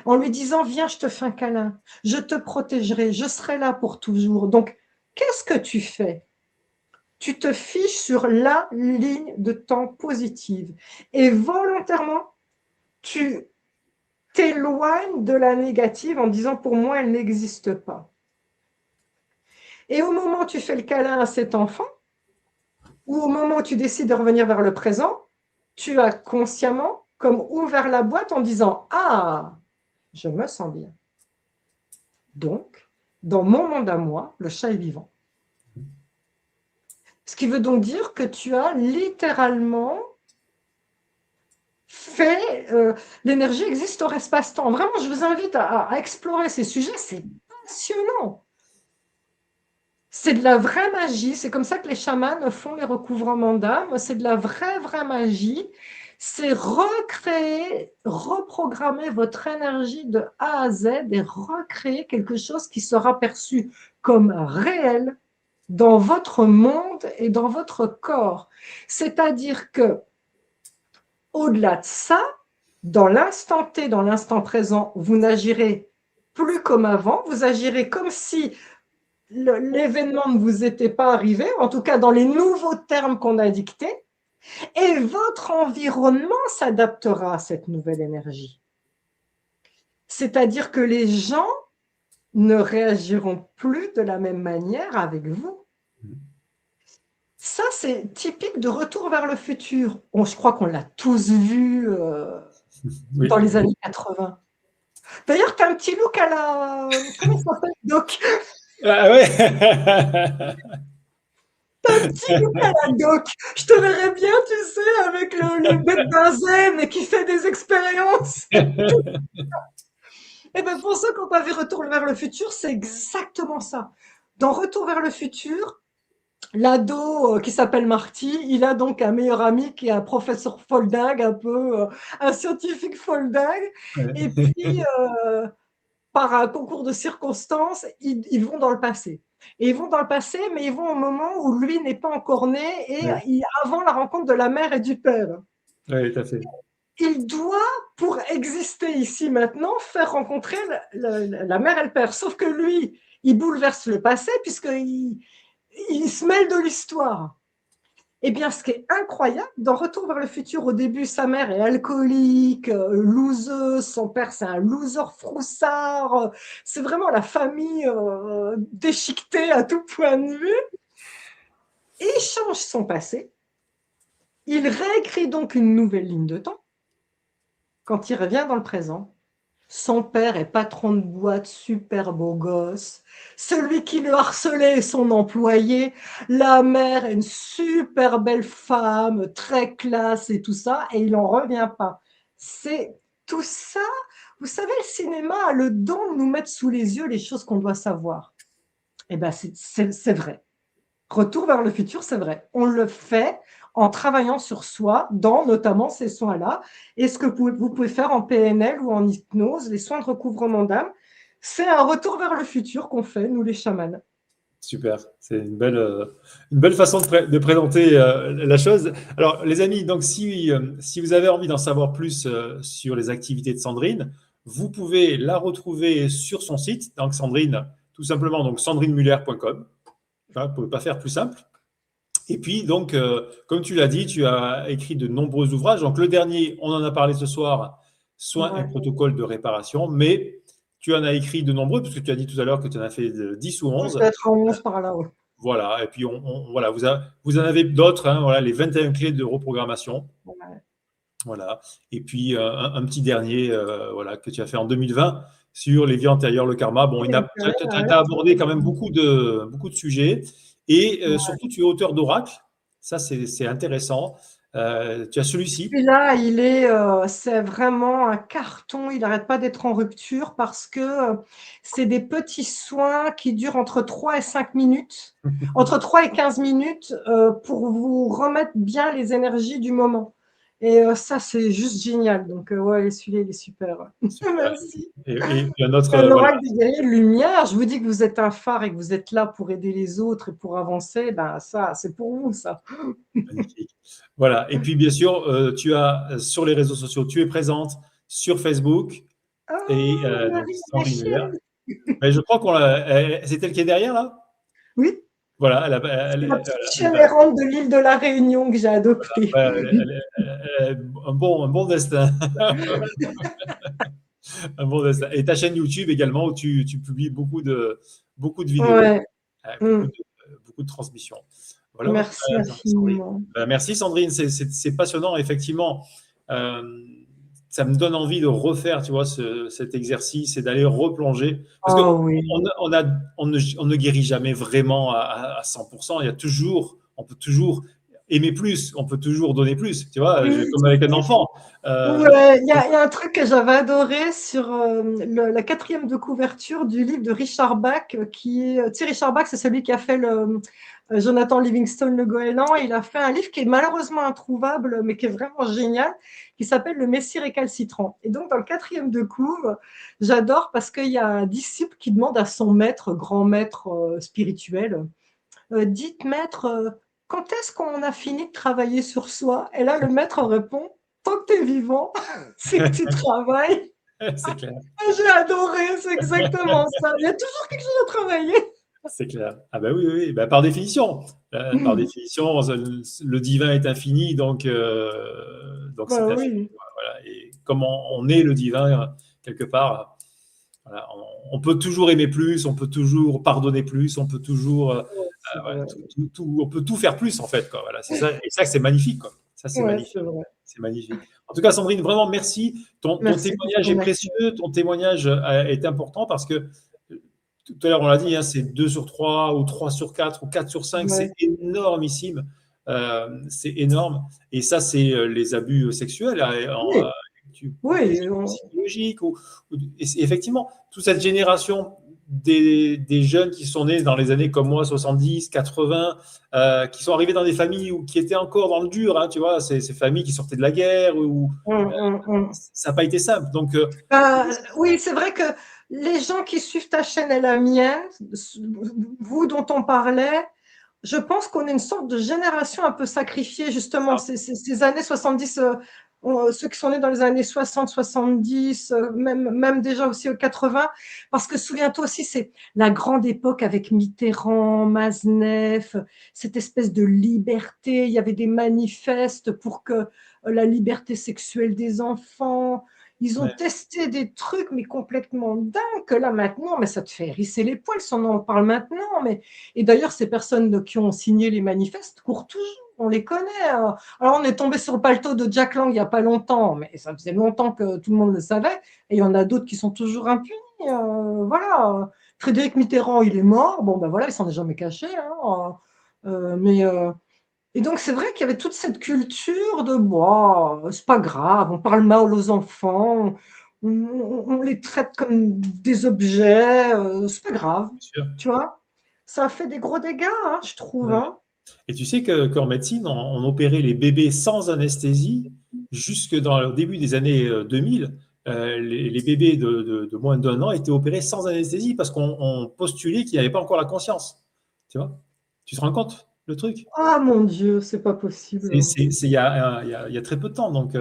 en lui disant viens, je te fais un câlin, je te protégerai, je serai là pour toujours. Donc, qu'est-ce que tu fais? Tu te fiches sur la ligne de temps positive et volontairement, tu t'éloignes de la négative en disant pour moi, elle n'existe pas. Et au moment où tu fais le câlin à cet enfant, ou au moment où tu décides de revenir vers le présent, tu as consciemment comme ouvert la boîte en disant ah, je me sens bien. Donc, dans mon monde à moi, le chat est vivant. Ce qui veut donc dire que tu as littéralement fait, l'énergie existe hors espace-temps. Vraiment, je vous invite à explorer ces sujets, c'est passionnant. C'est de la vraie magie, c'est comme ça que les chamans font les recouvrements d'âme, c'est de la vraie magie, c'est recréer, reprogrammer votre énergie de A à Z et recréer quelque chose qui sera perçu comme réel dans votre monde et dans votre corps. C'est-à-dire que, au-delà de ça, dans l'instant T, dans l'instant présent, vous n'agirez plus comme avant, vous agirez comme si l'événement ne vous était pas arrivé, en tout cas dans les nouveaux termes qu'on a dictés, et votre environnement s'adaptera à cette nouvelle énergie. C'est-à-dire que les gens ne réagiront plus de la même manière avec vous. Ça, c'est typique de Retour vers le futur. Je crois qu'on l'a tous vu dans Oui. les années 80. D'ailleurs, tu as un petit look à la... Comment il s'appelle, Doc? Ah ouais. Un petit look à la Doc. Je te verrais bien, tu sais, avec le bête benzène qui fait des expériences. Et bien pour ceux qui n'ont pas vu Retour vers le futur, c'est exactement ça. Dans Retour vers le futur, l'ado qui s'appelle Marty, il a donc un meilleur ami qui est un professeur folding, un peu un scientifique folding. Et puis, par un concours de circonstances, ils vont dans le passé. Et ils vont dans le passé, mais ils vont au moment où lui n'est pas encore né et Oui, avant la rencontre de la mère et du père. oui, tout à fait. Il doit, pour exister ici maintenant, faire rencontrer la mère et le père. Sauf que lui, il bouleverse le passé puisqu'il se mêle de l'histoire. Eh bien, ce qui est incroyable, dans Retour vers le futur, au début, sa mère est alcoolique, loseuse, son père, c'est un loser froussard. C'est vraiment la famille déchiquetée à tout point de vue. Et il change son passé. Il réécrit donc une nouvelle ligne de temps. Quand il revient dans le présent, son père est patron de boîte, super beau gosse. Celui qui le harcelait est son employé. La mère est une super belle femme, très classe et tout ça, et il n'en revient pas. C'est tout ça. Vous savez, le cinéma a le don de nous mettre sous les yeux les choses qu'on doit savoir. Eh bien, c'est vrai. Retour vers le futur, c'est vrai. On le fait en travaillant sur soi, dans notamment ces soins-là. Et ce que vous pouvez faire en PNL ou en hypnose, les soins de recouvrement d'âme, c'est un retour vers le futur qu'on fait, nous les chamans. Super, c'est une belle façon de présenter la chose. Alors, les amis, donc si vous avez envie d'en savoir plus sur les activités de Sandrine, vous pouvez la retrouver sur son site. Donc, Sandrine, tout simplement, donc sandrinemuller.com. Vous ne pouvez pas faire plus simple. Et puis, donc, comme tu l'as dit, tu as écrit de nombreux ouvrages. Donc, le dernier, on en a parlé ce soir, Soins et Ouais. protocoles de réparation. Mais tu en as écrit de nombreux, puisque tu as dit tout à l'heure que tu en as fait 10 ou Je 11. vais être en 11 par là. Ouais. Voilà, et puis voilà, vous en avez d'autres, hein, voilà, les 21 clés de reprogrammation. Ouais. Voilà. Et puis un petit dernier voilà, que tu as fait en 2020 sur les vies antérieures, le karma. Bon, tu as abordé quand même beaucoup de sujets. Et surtout, tu es auteur d'oracles. Ça, c'est intéressant. Tu as celui-ci. Celui-là, c'est vraiment un carton. Il n'arrête pas d'être en rupture parce que c'est des petits soins qui durent entre 3 et 5 minutes, entre 3 et 15 minutes pour vous remettre bien les énergies du moment. Et ça, c'est juste génial. Donc, ouais, celui-là, il est super. Super. Merci. Et un autre, Un voilà, oracle des guerriers de lumière. Je vous dis que vous êtes un phare et que vous êtes là pour aider les autres et pour avancer. Ben, ça, c'est pour vous, ça. magnifique. Voilà. Et puis, bien sûr, tu as sur les réseaux sociaux, tu es présente sur Facebook et Oh, donc Marie, ma Sandrine Muller. chienne. Mais je crois c'est elle qui est derrière là. Oui, Voilà, c'est la petite chienne errante de l'île de la Réunion que j'ai adoptée. un bon destin. Un bon destin. Et ta chaîne YouTube également où tu publies beaucoup de vidéos, Ouais. Mm. beaucoup de transmissions. Voilà, Merci Sandrine. infiniment. Merci Sandrine, c'est passionnant, effectivement. Euh, Ça me donne envie de refaire, tu vois, cet exercice et d'aller replonger. Parce que Oh oui. on ne guérit jamais vraiment à 100%. On peut toujours aimer plus, on peut toujours donner plus, tu vois, Oui, comme avec un tu sais, enfant. Euh, ouais, il y a un truc que j'avais adoré sur la quatrième de couverture du livre de Richard Bach, qui est, tu sais, Richard Bach, c'est celui qui a fait Jonathan Livingstone, le goéland. Il a fait un livre qui est malheureusement introuvable, mais qui est vraiment génial, qui s'appelle Le Messie récalcitrant. Et donc, dans le quatrième de couve, j'adore parce qu'il y a un disciple qui demande à son maître, grand maître spirituel, dites maître, quand est-ce qu'on a fini de travailler sur soi? Et là, le maître répond, tant que tu es vivant, c'est que tu travailles. c'est clair. J'ai adoré, c'est exactement ça. Il y a toujours quelque chose à travailler. C'est clair. Ah ben oui, oui, oui. Ben, par définition. Par définition, le divin est infini, donc c'est Bah infini. oui. Voilà. Et comme on est le divin, quelque part, voilà, on peut toujours aimer plus, on peut toujours pardonner plus, on peut toujours, Ouais, c'est voilà, vrai. on peut tout faire plus, en fait, quoi. Voilà, c'est ça. Et ça, c'est magnifique, quoi. Ça, c'est Ouais, magnifique. c'est vrai. C'est magnifique. En tout cas, Sandrine, vraiment merci. Ton Merci témoignage beaucoup, est merci. précieux, ton témoignage est important parce que tout à l'heure, on l'a dit, hein, c'est 2 sur 3 ou 3 sur 4 ou 4 sur 5, Ouais. c'est énormissime. C'est énorme. Et ça, c'est les abus sexuels, Oui, oui, psychologiques. Effectivement, toute cette génération des jeunes qui sont nés dans les années comme moi, 70, 80, qui sont arrivés dans des familles qui étaient encore dans le dur, hein, tu vois, ces familles qui sortaient de la guerre, où on. ça n'a pas été simple. Donc, Oui, c'est vrai que les gens qui suivent ta chaîne et la mienne, vous dont on parlait, je pense qu'on est une sorte de génération un peu sacrifiée, c'est justement. ça. Ces années 70, ceux qui sont nés dans les années 60, 70, même déjà aussi aux 80, parce que souviens-toi aussi, c'est la grande époque avec Mitterrand, Maznev, cette espèce de liberté. Il y avait des manifestes pour que la liberté sexuelle des enfants. Ils ont Ouais, testé des trucs, mais complètement dingues, que là maintenant, mais ça te fait hérisser les poils si on en parle maintenant. Mais... Et d'ailleurs, ces personnes qui ont signé les manifestes courent toujours, on les connaît. Alors, on est tombé sur le paletot de Jack Lang il n'y a pas longtemps, mais ça faisait longtemps que tout le monde le savait. Et il y en a d'autres qui sont toujours impunis. Voilà. Frédéric Mitterrand, il est mort. Bon, ben voilà, il s'en est jamais caché. Hein. Mais et donc, c'est vrai qu'il y avait toute cette culture de bon, c'est pas grave, on parle mal aux enfants, on les traite comme des objets, c'est pas grave, bien sûr. tu vois. Ça a fait des gros dégâts, hein, je trouve. Ouais. Hein. Et tu sais qu'en médecine, on opérait les bébés sans anesthésie jusque dans le début des années 2000. Les bébés de moins d'un an étaient opérés sans anesthésie parce qu'on postulait qu'ils n'avaient pas encore la conscience. Tu vois? Tu te rends compte, le truc? Ah mon Dieu, c'est pas possible. Il y a, il y a très peu de temps. Donc,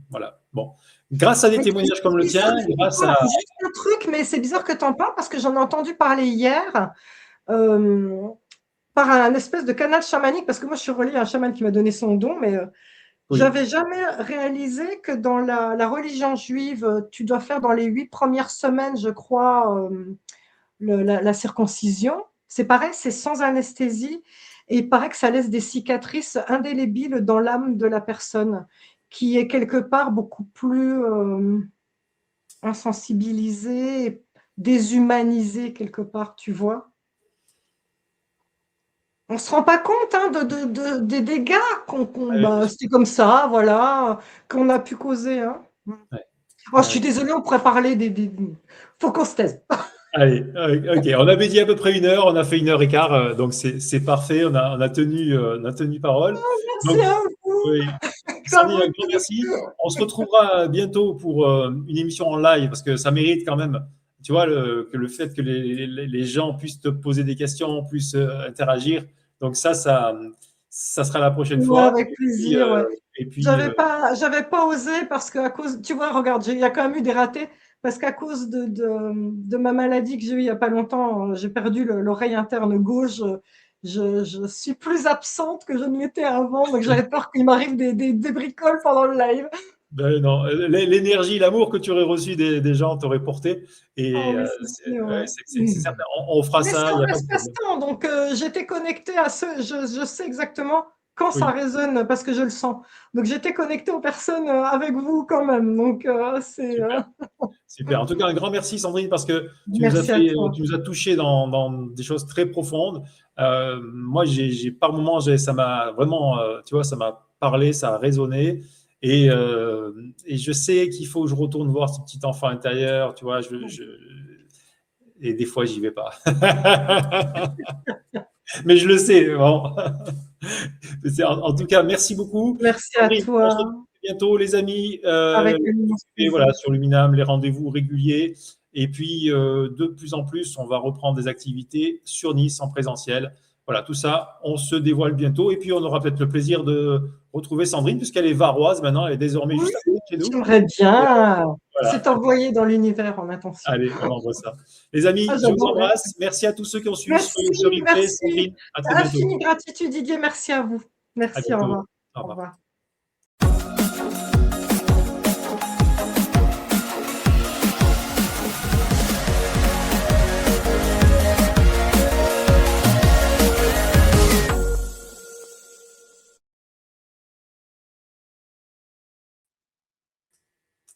voilà. Bon. Grâce à des Mais témoignages comme le tien, grâce à. juste un truc, mais c'est bizarre que tu en parles parce que j'en ai entendu parler hier. Euh, par un espèce de canal chamanique, parce que moi je suis reliée à un chaman qui m'a donné son don, mais Oui, j'avais jamais réalisé que dans la religion juive, tu dois faire dans les 8 premières semaines, je crois, la circoncision. C'est pareil, c'est sans anesthésie, et il paraît que ça laisse des cicatrices indélébiles dans l'âme de la personne, qui est quelque part beaucoup plus insensibilisée, déshumanisée quelque part, tu vois. On ne se rend pas compte hein, des dégâts ouais, bien sûr. c'était comme ça, voilà, qu'on a pu causer. Hein. Ouais, Oh, je suis ouais. désolée, on pourrait parler faut qu'on se taise. Allez, ok. On avait dit à peu près 1 heure, on a fait 1 heure et quart, donc c'est parfait. On a tenu parole. Merci Donc, à vous, oui. à Sandrine, vous un grand tous. merci. On se retrouvera bientôt pour une émission en live parce que ça mérite quand même, tu vois, que le fait que les gens puissent te poser des questions, puissent interagir. Donc ça sera la prochaine Ouais, fois. avec plaisir. Ouais. Et puis J'avais pas osé parce qu'à cause, tu vois, regarde, il y a quand même eu des ratés parce qu'à cause de ma maladie que j'ai eue il y a pas longtemps, j'ai perdu l'oreille interne gauche. Je suis plus absente que je ne l'étais avant, donc j'avais peur qu'il m'arrive des bricoles pendant le live. ben non, l'énergie, l'amour que tu aurais reçu des gens t'aurait porté. Oh Et oui, c'est c'est sûr, ouais, ouais. c'est certain. On fera Mais c'est ça, il en n'y a pas de problème. l'espace-temps, donc j'étais connectée à je sais exactement quand ça Oui, résonne parce que je le sens. Donc j'étais connectée aux personnes avec vous quand même. Donc c'est super. Super. En tout cas, un grand merci, Sandrine, parce que merci à toi. tu nous as touché dans des choses très profondes. Moi, par moments, ça m'a vraiment, tu vois, ça m'a parlé, ça a résonné. Et, euh, et je sais qu'il faut que je retourne voir ce petit enfant intérieur, tu vois, et des fois, j'y vais pas. Mais je le sais. Bon. En tout cas, merci beaucoup. Merci à Sandrine, on se toi. retrouve bientôt, les amis. Avec un immense Et voilà, plaisir. sur Luminam, les rendez-vous réguliers. Et puis, de plus en plus, on va reprendre des activités sur Nice en présentiel. Voilà, tout ça, on se dévoile bientôt. Et puis, on aura peut-être le plaisir de retrouver Sandrine, puisqu'elle est varoise maintenant, elle est désormais Oui, juste à côté de chez nous. j'aimerais Et, bien. voilà, C'est envoyé dans l'univers en attention. allez, on envoie ça. Les Ah, amis, je vous j'adorerais. embrasse. Merci à tous ceux qui ont suivi ce Merci, replay. merci. Sandrine, à très bientôt. Infinie gratitude, Didier. Merci à vous. À Merci, au bientôt. revoir. Au Au revoir. revoir.